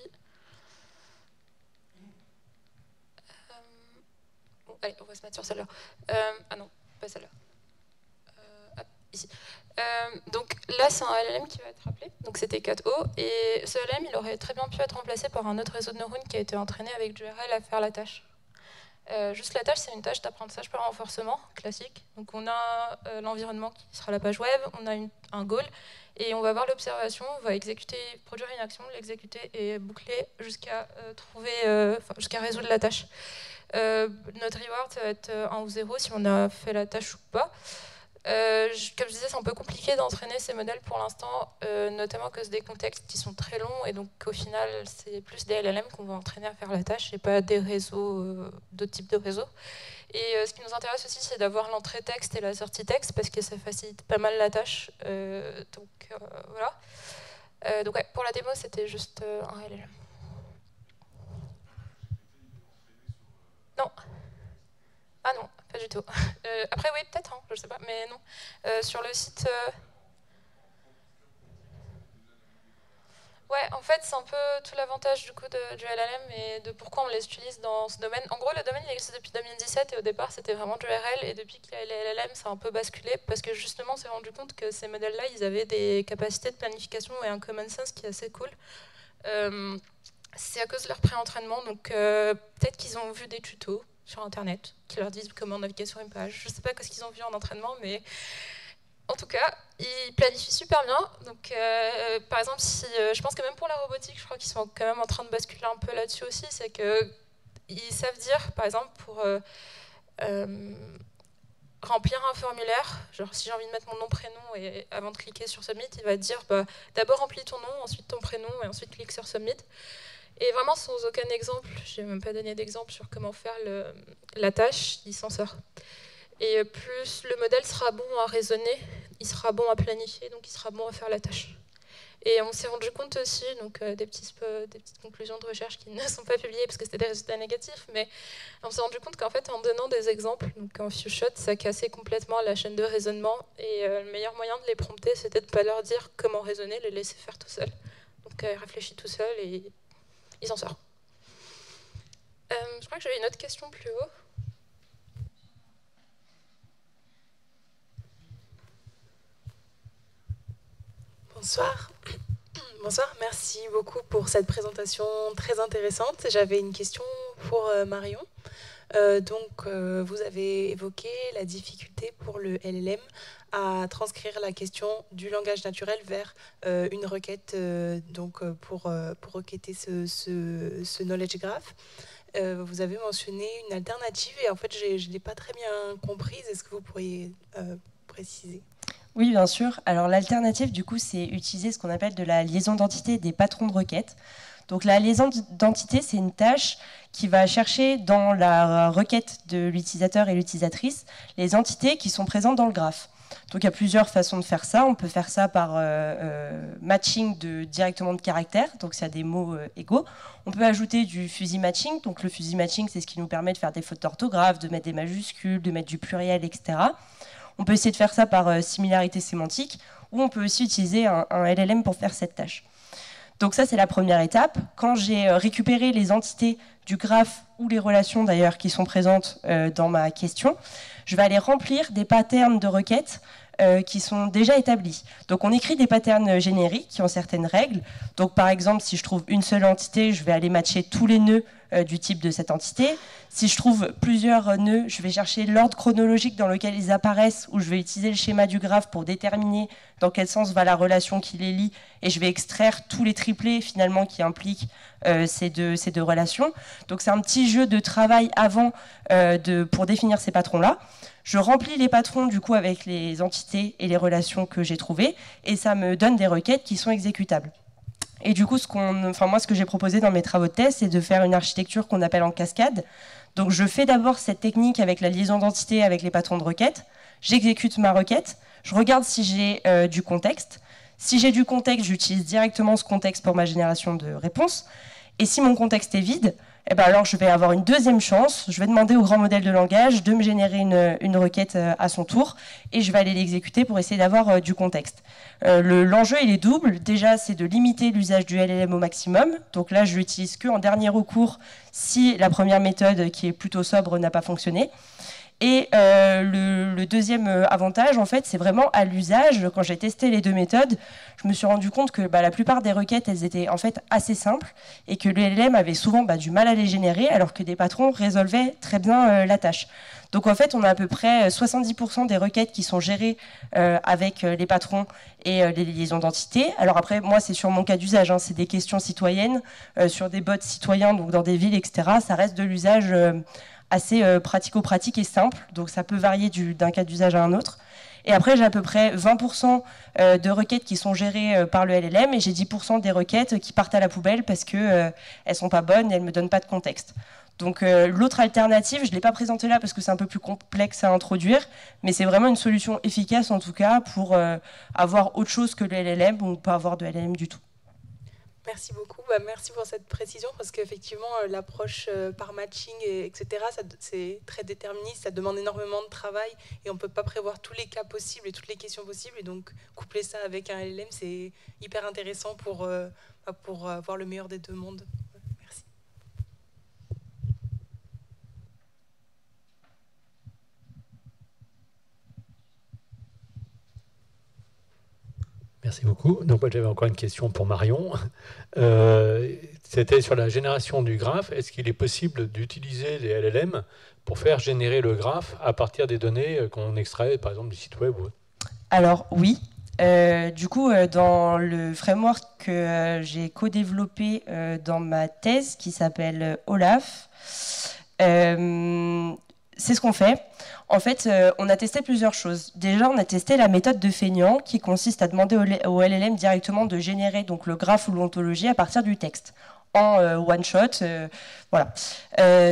Bon, allez, on va se mettre sur celle-là. Ah non, pas celle-là. Ici. Donc là, c'est un LLM qui va être appelé. Donc c'était 4O, et ce LLM, il aurait très bien pu être remplacé par un autre réseau de neurones qui a été entraîné avec du RL à faire la tâche. Juste la tâche, c'est une tâche d'apprentissage par renforcement classique. Donc on a l'environnement qui sera la page web, on a un goal, et on va voir l'observation, on va exécuter, produire une action, l'exécuter et boucler jusqu'à jusqu'à résoudre la tâche. Notre reward va être 1 ou 0 si on a fait la tâche ou pas. Comme je disais, c'est un peu compliqué d'entraîner ces modèles pour l'instant, notamment à cause des contextes qui sont très longs, et donc au final, c'est plus des LLM qu'on va entraîner à faire la tâche et pas des réseaux, d'autres types de réseaux. Et ce qui nous intéresse aussi, c'est d'avoir l'entrée texte et la sortie texte, parce que ça facilite pas mal la tâche. Voilà. Donc ouais, pour la démo, c'était juste un LLM. Non. Ah non, pas du tout. Après, oui, peut-être, hein, je sais pas, mais non. Sur le site... Ouais, en fait, c'est un peu tout l'avantage du coup du LLM et de pourquoi on les utilise dans ce domaine. En gros, le domaine, il existe depuis 2017 et au départ, c'était vraiment du RL. Et depuis qu'il y a les LLM, ça a un peu basculé parce que justement, on s'est rendu compte que ces modèles-là, ils avaient des capacités de planification et un common sense qui est assez cool. C'est à cause de leur pré-entraînement, donc peut-être qu'ils ont vu des tutos sur Internet qui leur disent comment naviguer sur une page. Je ne sais pas ce qu'ils ont vu en entraînement, mais en tout cas, ils planifient super bien. Donc, par exemple, je pense que même pour la robotique, je crois qu'ils sont quand même en train de basculer un peu là-dessus aussi. C'est qu'ils savent dire, par exemple, pour remplir un formulaire, genre si j'ai envie de mettre mon nom, prénom, et avant de cliquer sur Submit, il va te dire d'abord remplis ton nom, ensuite ton prénom, et ensuite clique sur Submit. Et vraiment, sans aucun exemple, je n'ai même pas donné d'exemple sur comment faire la tâche, il s'en sort. Et plus le modèle sera bon à raisonner, il sera bon à planifier, donc il sera bon à faire la tâche. Et on s'est rendu compte aussi, donc des petites conclusions de recherche qui ne sont pas publiées parce que c'était des résultats négatifs, mais on s'est rendu compte qu'en fait, en donnant des exemples, donc en few shots, ça cassait complètement la chaîne de raisonnement. Et le meilleur moyen de les prompter, c'était de ne pas leur dire comment raisonner, les laisser faire tout seul. Donc ils réfléchissent tout seul et ils s'en sortent. Je crois que j'avais une autre question plus haut. Bonsoir. Bonsoir, merci beaucoup pour cette présentation très intéressante. J'avais une question pour Marion. Vous avez évoqué la difficulté pour le LLM à transcrire la question du langage naturel vers une requête pour requêter ce knowledge graph. Vous avez mentionné une alternative et en fait je ne l'ai pas très bien comprise. Est-ce que vous pourriez préciser ? Oui, bien sûr. Alors l'alternative, du coup, c'est utiliser ce qu'on appelle de la liaison d'entité des patrons de requête. Donc la liaison d'entité, c'est une tâche qui va chercher dans la requête de l'utilisateur et l'utilisatrice les entités qui sont présentes dans le graphe. Donc il y a plusieurs façons de faire ça. On peut faire ça par matching directement de caractères, donc c'est des mots égaux. On peut ajouter du fuzzy matching. Donc le fuzzy matching, c'est ce qui nous permet de faire des fautes d'orthographe, de mettre des majuscules, de mettre du pluriel, etc. On peut essayer de faire ça par similarité sémantique, ou on peut aussi utiliser un LLM pour faire cette tâche. Donc ça, c'est la première étape. Quand j'ai récupéré les entités du graphe, ou les relations d'ailleurs qui sont présentes dans ma question, je vais aller remplir des patterns de requêtes qui sont déjà établis. Donc on écrit des patterns génériques qui ont certaines règles. Donc par exemple, si je trouve une seule entité, je vais aller matcher tous les nœuds du type de cette entité. Si je trouve plusieurs nœuds, je vais chercher l'ordre chronologique dans lequel ils apparaissent, ou je vais utiliser le schéma du graphe pour déterminer dans quel sens va la relation qui les lie, et je vais extraire tous les triplés finalement qui impliquent ces deux relations. Donc c'est un petit jeu de travail avant pour définir ces patrons-là. Je remplis les patrons du coup avec les entités et les relations que j'ai trouvées, et ça me donne des requêtes qui sont exécutables. Et du coup, moi, ce que j'ai proposé dans mes travaux de thèse, c'est de faire une architecture qu'on appelle en cascade. Donc je fais d'abord cette technique avec la liaison d'entités avec les patrons de requête, j'exécute ma requête, je regarde si j'ai du contexte. Si j'ai du contexte, j'utilise directement ce contexte pour ma génération de réponses. Et si mon contexte est vide, eh ben alors je vais avoir une deuxième chance, je vais demander au grand modèle de langage de me générer une requête à son tour, et je vais aller l'exécuter pour essayer d'avoir du contexte. L'enjeu, il est double. Déjà, c'est de limiter l'usage du LLM au maximum. Donc là, je l'utilise qu'en dernier recours si la première méthode, qui est plutôt sobre, n'a pas fonctionné. Et le deuxième avantage, en fait, c'est vraiment à l'usage. Quand j'ai testé les deux méthodes, je me suis rendu compte que la plupart des requêtes, elles étaient en fait assez simples, et que le LLM avait souvent du mal à les générer, alors que des patrons résolvaient très bien la tâche. Donc en fait, on a à peu près 70% des requêtes qui sont gérées avec les patrons et les liaisons d'entités. Alors après, moi, c'est sur mon cas d'usage, hein, c'est des questions citoyennes, sur des bots citoyens, donc dans des villes, etc. Ça reste de l'usage assez pratico-pratique et simple, donc ça peut varier d'un cas d'usage à un autre. Et après, j'ai à peu près 20% de requêtes qui sont gérées par le LLM, et j'ai 10% des requêtes qui partent à la poubelle parce qu'elles ne sont pas bonnes et elles ne me donnent pas de contexte. Donc l'autre alternative, je ne l'ai pas présentée là parce que c'est un peu plus complexe à introduire, mais c'est vraiment une solution efficace en tout cas pour avoir autre chose que le LLM, ou pas avoir de LLM du tout. Merci beaucoup. Merci pour cette précision, parce qu'effectivement, l'approche par matching, etc., c'est très déterministe, ça demande énormément de travail, et on ne peut pas prévoir tous les cas possibles et toutes les questions possibles. Et donc, coupler ça avec un LLM, c'est hyper intéressant pour avoir le meilleur des deux mondes. Merci. Merci beaucoup. Donc moi j'avais encore une question pour Marion. C'était sur la génération du graphe. Est-ce qu'il est possible d'utiliser les LLM pour faire générer le graphe à partir des données qu'on extrait, par exemple, du site web ou... Alors oui. Du coup, dans le framework que j'ai co-développé dans ma thèse, qui s'appelle OLAF, c'est ce qu'on fait. En fait, on a testé plusieurs choses. Déjà, on a testé la méthode de Feignant, qui consiste à demander au LLM directement de générer donc, le graphe ou l'ontologie à partir du texte, en one shot. Voilà.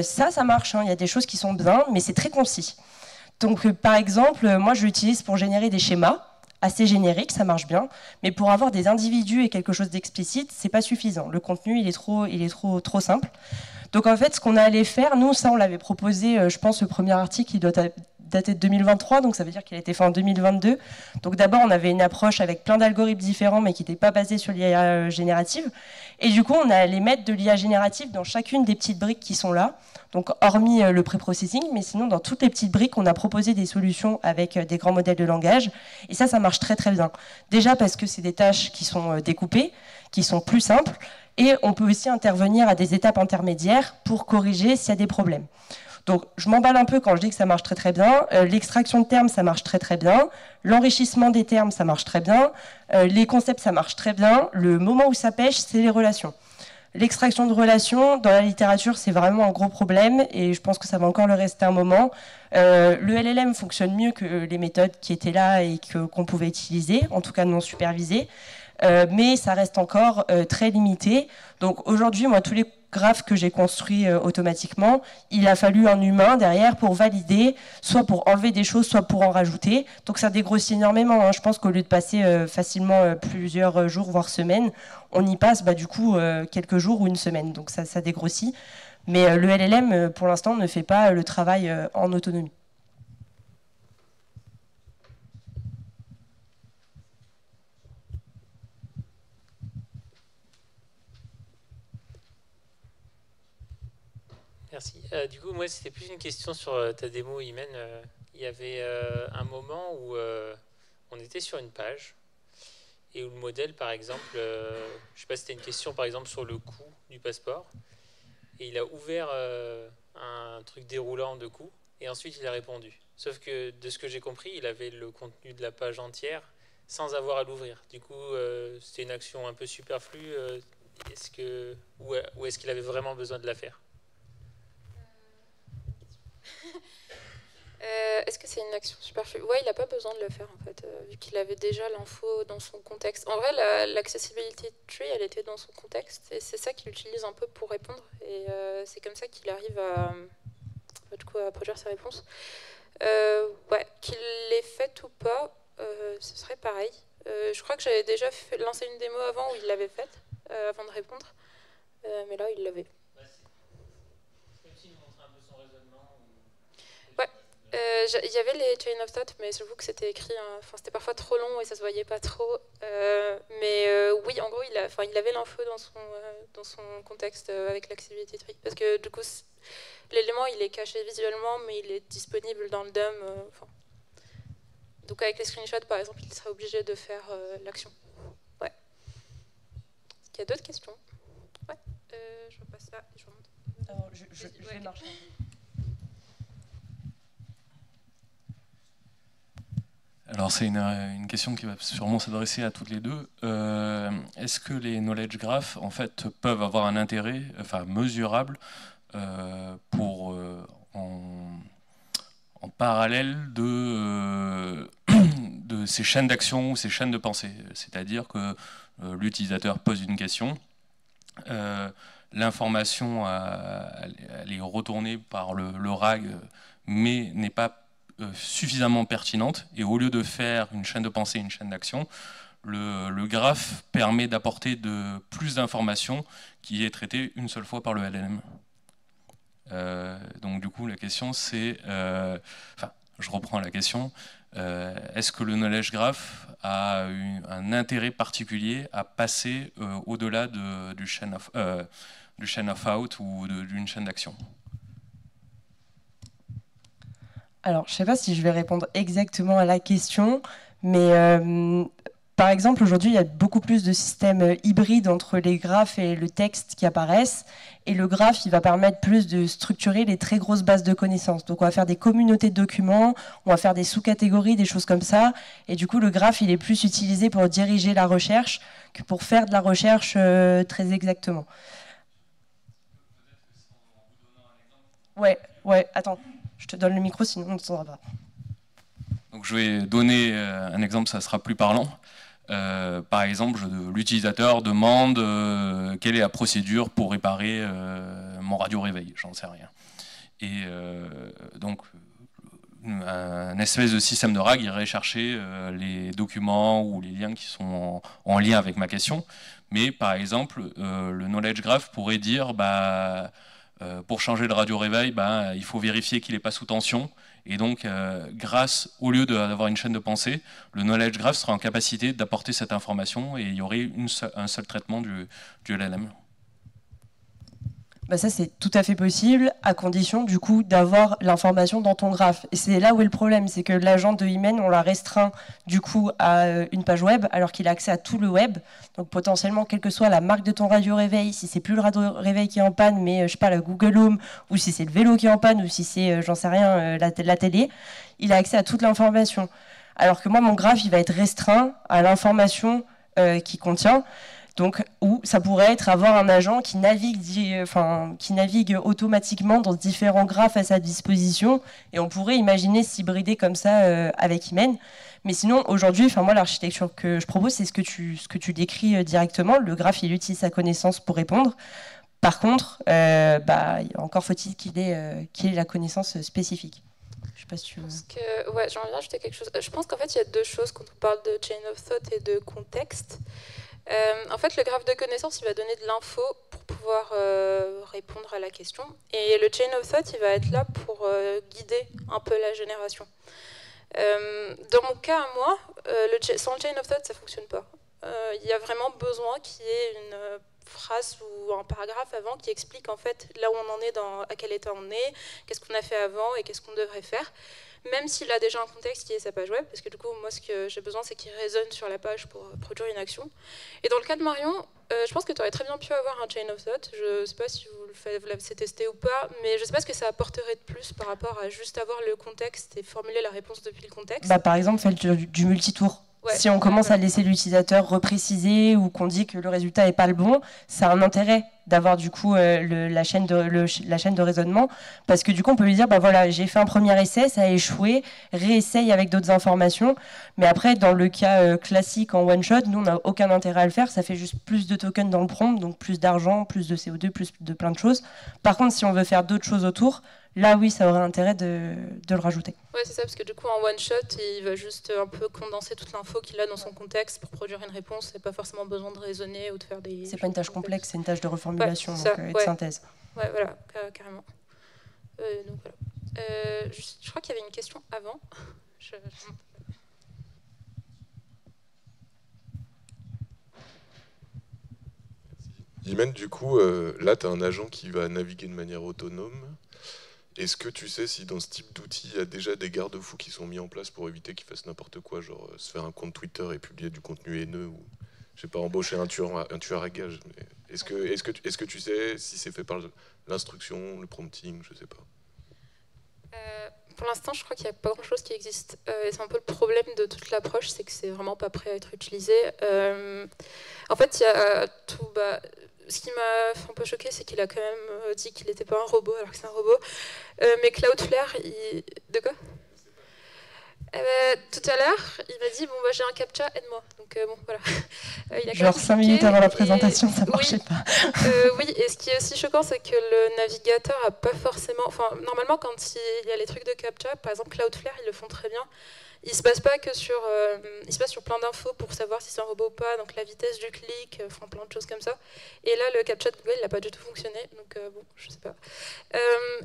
Ça marche, hein. Il y a des choses qui sont bien, mais c'est très concis. Donc, par exemple, moi, je l'utilise pour générer des schémas. assez générique, ça marche bien, mais pour avoir des individus et quelque chose d'explicite, c'est pas suffisant. Le contenu, il est trop simple. Donc en fait, ce qu'on a allé faire, nous, ça, on l'avait proposé, je pense, le premier article, il doit dater de 2023, donc ça veut dire qu'il a été fait en 2022. Donc d'abord, on avait une approche avec plein d'algorithmes différents, mais qui n'étaient pas basés sur l'IA générative. Et du coup, on a allé mettre de l'IA générative dans chacune des petites briques qui sont là. Donc hormis le pré-processing, mais sinon, dans toutes les petites briques, on a proposé des solutions avec des grands modèles de langage. Et ça marche très très bien. Déjà parce que c'est des tâches qui sont découpées, qui sont plus simples, et on peut aussi intervenir à des étapes intermédiaires pour corriger s'il y a des problèmes. Donc je m'emballe un peu quand je dis que ça marche très très bien. L'extraction de termes, ça marche très très bien. L'enrichissement des termes, ça marche très bien. Les concepts, ça marche très bien. Le moment où ça pêche, c'est les relations. L'extraction de relations, dans la littérature, c'est vraiment un gros problème et je pense que ça va encore le rester un moment. Le LLM fonctionne mieux que les méthodes qui étaient là et qu'on pouvait utiliser, en tout cas non supervisées. Mais ça reste encore très limité. Donc aujourd'hui, moi, tous les graphes que j'ai construits automatiquement, il a fallu un humain derrière pour valider, soit pour enlever des choses, soit pour en rajouter. Donc ça dégrossit énormément. Hein. Je pense qu'au lieu de passer facilement plusieurs jours, voire semaines, on y passe du coup quelques jours ou une semaine. Donc ça dégrossit. Mais le LLM, pour l'instant, ne fait pas le travail en autonomie. Merci. Du coup, moi, c'était plus une question sur ta démo, Imen. Il y avait un moment où on était sur une page et où le modèle, par exemple, je ne sais pas si c'était une question, par exemple, sur le coût du passeport. Et il a ouvert un truc déroulant de coût et ensuite il a répondu. Sauf que, de ce que j'ai compris, il avait le contenu de la page entière sans avoir à l'ouvrir. Du coup, c'était une action un peu superflue. Ou est-ce qu'il avait vraiment besoin de la faire ? Est-ce que c'est une action superflue ? Ouais, il n'a pas besoin de le faire en fait, vu qu'il avait déjà l'info dans son contexte. En vrai, l'accessibility tree, elle était dans son contexte, et c'est ça qu'il utilise un peu pour répondre, et c'est comme ça qu'il arrive à produire ses réponses. Ouais, qu'il l'ait faite ou pas, ce serait pareil. Je crois que j'avais déjà lancé une démo avant où il l'avait faite, avant de répondre, mais là, il l'avait. Il y avait les chain of thought, mais j'avoue que c'était écrit, c'était parfois trop long et ça se voyait pas trop. Oui, en gros, il avait l'info dans son contexte avec l'accessibility tree. Parce que du coup, l'élément, il est caché visuellement, mais il est disponible dans le DOM. Donc avec les screenshots, par exemple, il serait obligé de faire l'action. Ouais. Est-ce qu'il y a d'autres questions ? Ouais. Je repasse là et je remonte. Alors, je vais marcher. Alors c'est une question qui va sûrement s'adresser à toutes les deux. Est-ce que les knowledge graphs en fait peuvent avoir un intérêt, mesurable, pour en parallèle de ces chaînes d'action ou ces chaînes de pensée, c'est-à-dire que l'utilisateur pose une question, l'information elle est retournée par le RAG, mais n'est pas suffisamment pertinente, et au lieu de faire une chaîne de pensée et une chaîne d'action, le graphe permet d'apporter plus d'informations qui est traitée une seule fois par le LLM. Donc du coup la question c'est, je reprends la question, est-ce que le knowledge graph a un intérêt particulier à passer au-delà du chain of out ou d'une chaîne d'action? Alors, je ne sais pas si je vais répondre exactement à la question, mais par exemple, aujourd'hui, il y a beaucoup plus de systèmes hybrides entre les graphes et le texte qui apparaissent. Et le graphe, il va permettre plus de structurer les très grosses bases de connaissances. Donc, on va faire des communautés de documents, on va faire des sous-catégories, des choses comme ça. Et du coup, le graphe, il est plus utilisé pour diriger la recherche que pour faire de la recherche très exactement. Ouais, attends. Je te donne le micro, sinon on ne t'entendra pas. Donc je vais donner un exemple, ça sera plus parlant. Par exemple, l'utilisateur demande quelle est la procédure pour réparer mon radio-réveil, j'en sais rien. Et donc, un espèce de système de RAG irait chercher les documents ou les liens qui sont en lien avec ma question. Mais par exemple, le knowledge graph pourrait dire pour changer le radio réveil, il faut vérifier qu'il n'est pas sous tension. Et donc, au lieu d'avoir une chaîne de pensée, le knowledge graph sera en capacité d'apporter cette information et il y aurait un seul traitement du LLM. Ça, c'est tout à fait possible, à condition, du coup, d'avoir l'information dans ton graphe. Et c'est là où est le problème, c'est que l'agent de Imen, on l'a restreint, du coup, à une page web, alors qu'il a accès à tout le web. Donc, potentiellement, quelle que soit la marque de ton radio-réveil, si c'est plus le radio-réveil qui est en panne, mais, je sais pas, la Google Home, ou si c'est le vélo qui est en panne, ou si c'est, j'en sais rien, la télé, il a accès à toute l'information. Alors que moi, mon graphe, il va être restreint à l'information qu'il contient. Donc, où ça pourrait être avoir un agent qui navigue automatiquement dans différents graphes à sa disposition, et on pourrait imaginer s'hybrider comme ça avec Imen. Mais sinon, aujourd'hui, moi, l'architecture que je propose, c'est ce que tu décris directement. Le graphe, il utilise sa connaissance pour répondre. Par contre, encore faut-il qu'il ait la connaissance spécifique. Je sais pas si tu veux... j'aimerais bien ajouter quelque chose. Je pense qu'en fait, il y a deux choses quand on parle de chain of thought et de contexte. En fait, le graphe de connaissances, il va donner de l'info pour pouvoir répondre à la question. Et le chain of thought, il va être là pour guider un peu la génération. Dans mon cas, moi, sans le chain of thought, ça ne fonctionne pas. Il y a vraiment besoin qu'il y ait une phrase ou un paragraphe avant qui explique en fait là où on en est, à quel état on est, qu'est-ce qu'on a fait avant et qu'est-ce qu'on devrait faire. Même s'il a déjà un contexte qui est sa page web, parce que du coup, moi, ce que j'ai besoin, c'est qu'il résonne sur la page pour produire une action. Et dans le cas de Marion, je pense que tu aurais très bien pu avoir un chain of thought. Je ne sais pas si vous l'avez testé ou pas, mais je ne sais pas ce que ça apporterait de plus par rapport à juste avoir le contexte et formuler la réponse depuis le contexte. Par exemple, faire du multitour. Ouais, si on commence à laisser l'utilisateur repréciser ou qu'on dit que le résultat n'est pas le bon, ça a un intérêt d'avoir du coup la chaîne de raisonnement, parce que du coup on peut lui dire voilà, j'ai fait un premier essai, ça a échoué, réessaye avec d'autres informations. Mais après, dans le cas classique en one shot, nous on n'a aucun intérêt à le faire, ça fait juste plus de tokens dans le prompt, donc plus d'argent, plus de CO2, plus de plein de choses. Par contre, si on veut faire d'autres choses autour, là oui, ça aurait intérêt de le rajouter. Ouais, c'est ça, parce que du coup en one shot, il va juste un peu condenser toute l'info qu'il a dans son contexte pour produire une réponse. Il n'y a pas forcément besoin de raisonner ou de faire des... C'est pas une tâche complexe, c'est une tâche de reformulation et de synthèse. Ouais, voilà, carrément. Donc voilà. Je crois qu'il y avait une question avant. Imen, du coup, là, tu as un agent qui va naviguer de manière autonome. Est-ce que tu sais si dans ce type d'outil, il y a déjà des garde-fous qui sont mis en place pour éviter qu'il fasse n'importe quoi, genre se faire un compte Twitter et publier du contenu haineux, ou je sais pas, embaucher un tueur à gages. Est-ce que tu sais si c'est fait par l'instruction, le prompting, je sais pas. Pour l'instant, je crois qu'il n'y a pas grand-chose qui existe. Et c'est un peu le problème de toute l'approche, c'est que c'est vraiment pas prêt à être utilisé. En fait, il y a tout... ce qui m'a un peu choqué, c'est qu'il a quand même dit qu'il n'était pas un robot, alors que c'est un robot. Mais Cloudflare, De quoi ? Tout à l'heure, il m'a dit j'ai un captcha, aide-moi. Donc voilà. Il a genre 5 minutes avant la présentation, ça marchait pas. Oui, et ce qui est aussi choquant, c'est que le navigateur a pas forcément. Enfin, normalement, quand il y a les trucs de captcha, par exemple Cloudflare, ils le font très bien. Il se passe pas que sur, il se passe sur plein d'infos pour savoir si c'est un robot ou pas, donc la vitesse du clic, enfin plein de choses comme ça. Et là, le captcha de Google, il n'a pas du tout fonctionné, donc je sais pas.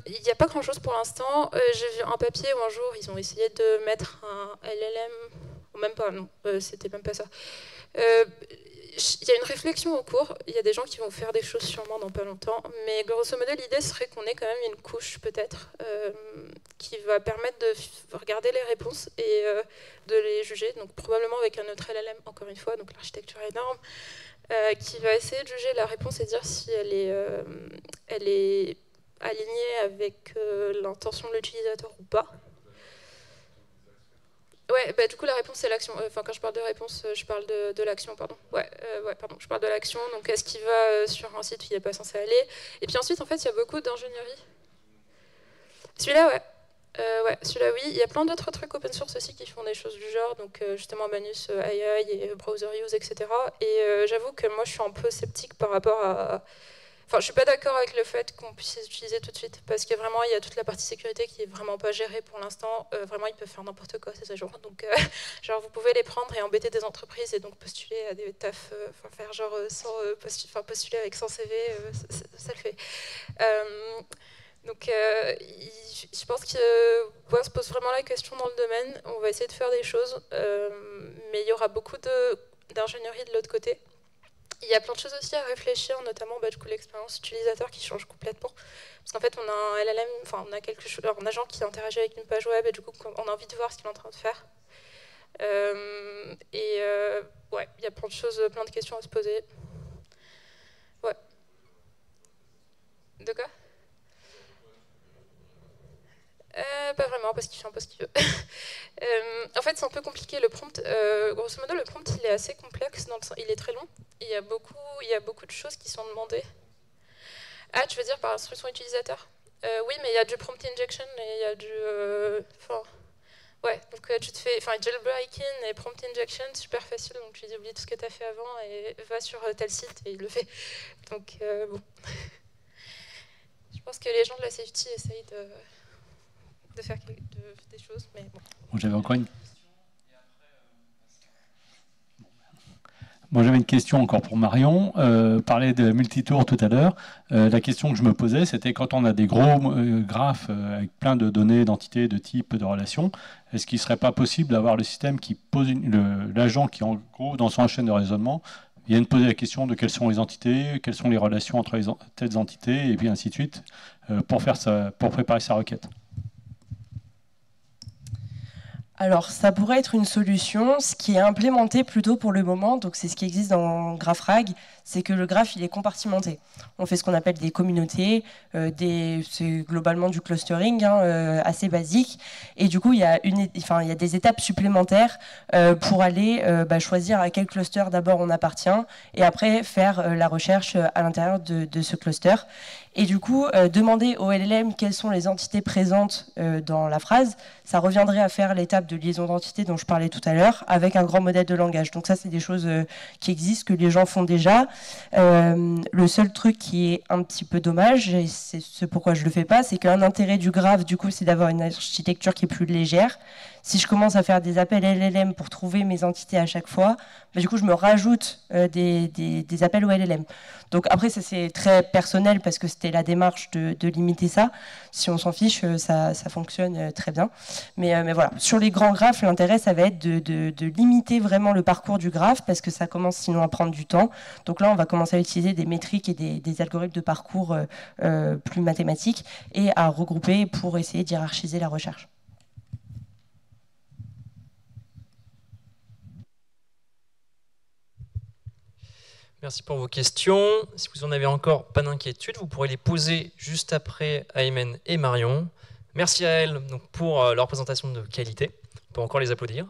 Il n'y a pas grand chose pour l'instant. J'ai vu un papier où un jour ils ont essayé de mettre un LLM, ou même pas, non, c'était même pas ça. Il y a une réflexion en cours, il y a des gens qui vont faire des choses sûrement dans pas longtemps, mais grosso modo l'idée serait qu'on ait quand même une couche peut-être qui va permettre de regarder les réponses et de les juger, donc probablement avec un autre LLM encore une fois, donc l'architecture est énorme, qui va essayer de juger la réponse et dire si elle est alignée avec l'intention de l'utilisateur ou pas. Ouais, du coup la réponse c'est l'action. Enfin quand je parle de réponse, je parle de l'action, pardon. Pardon, je parle de l'action. Donc est-ce qu'il va sur un site où il n'est pas censé aller? Et puis ensuite en fait il y a beaucoup d'ingénierie. Celui-là celui-là oui. Il y a plein d'autres trucs open source aussi qui font des choses du genre. Donc justement Manus AI et Browser Use, etc. Et j'avoue que moi je suis un peu sceptique par rapport à Enfin, je suis pas d'accord avec le fait qu'on puisse les utiliser tout de suite, parce que vraiment, il y a toute la partie sécurité qui est vraiment pas gérée pour l'instant. Vraiment, ils peuvent faire n'importe quoi ces jours. Donc, genre, vous pouvez les prendre et embêter des entreprises et donc postuler à des tafs, faire genre sans postuler avec 100 CV, ça le fait. Donc, je pense que se pose vraiment la question dans le domaine. On va essayer de faire des choses, mais il y aura beaucoup d'ingénierie de l'autre côté. Il y a plein de choses aussi à réfléchir, notamment du coup, l'expérience utilisateur qui change complètement. Parce qu'en fait, on a un LLM, enfin, on a un agent qui interagit avec une page web et du coup, on a envie de voir ce qu'il est en train de faire. Ouais, il y a plein de choses, plein de questions à se poser. Ouais. De quoi ? Pas vraiment, parce qu'il fait un peu ce qu'il veut. En fait, c'est un peu compliqué. Le prompt, grosso modo, le prompt, il est assez complexe. Il est très long. Il y a beaucoup de choses qui sont demandées. Ah, tu veux dire par instruction utilisateur ? Oui, mais il y a du prompt injection et il y a du... ouais, donc tu te fais... Enfin, jailbreaking et prompt injection, super facile. Donc tu dis, oublie tout ce que tu as fait avant et va sur tel site et il le fait. Donc, bon. Je pense que les gens de la safety essayent de faire des choses, mais bon. J'avais encore une... Moi, j'avais une question encore pour Marion. Parlait de multitour tout à l'heure. La question que je me posais, c'était quand on a des gros graphes avec plein de données, d'entités, de types, de relations, est-ce qu'il ne serait pas possible d'avoir le système qui pose l'agent qui, en gros, dans son chaîne de raisonnement, vienne poser la question de quelles sont les entités, quelles sont les relations entre telles entités, et puis ainsi de suite, pour préparer sa requête. Alors, ça pourrait être une solution. Ce qui est implémenté plutôt pour le moment, donc c'est ce qui existe dans GraphRag, c'est que le graphe il est compartimenté. On fait ce qu'on appelle des communautés, c'est globalement du clustering assez basique. Et du coup, il y a des étapes supplémentaires pour aller choisir à quel cluster d'abord on appartient et après faire la recherche à l'intérieur de ce cluster. Et du coup, demander au LLM quelles sont les entités présentes dans la phrase, ça reviendrait à faire l'étape de liaison d'entités dont je parlais tout à l'heure avec un grand modèle de langage. Donc ça, c'est des choses qui existent, que les gens font déjà. Le seul truc qui est un petit peu dommage, et c'est ce pourquoi je le fais pas, c'est qu'un intérêt du graphe, du coup, c'est d'avoir une architecture qui est plus légère. Si je commence à faire des appels LLM pour trouver mes entités à chaque fois, du coup, je me rajoute des appels au LLM. Donc après, ça c'est très personnel parce que c'était la démarche de limiter ça. Si on s'en fiche, ça fonctionne très bien. Mais voilà, sur les grands graphes, l'intérêt, ça va être de limiter vraiment le parcours du graphe parce que ça commence sinon à prendre du temps. Donc là, on va commencer à utiliser des métriques et des algorithmes de parcours plus mathématiques et à regrouper pour essayer d'hierarchiser la recherche. Merci pour vos questions. Si vous en avez encore, pas d'inquiétude, vous pourrez les poser juste après Aymen et Marion. Merci à elles donc, pour leur présentation de qualité. On peut encore les applaudir.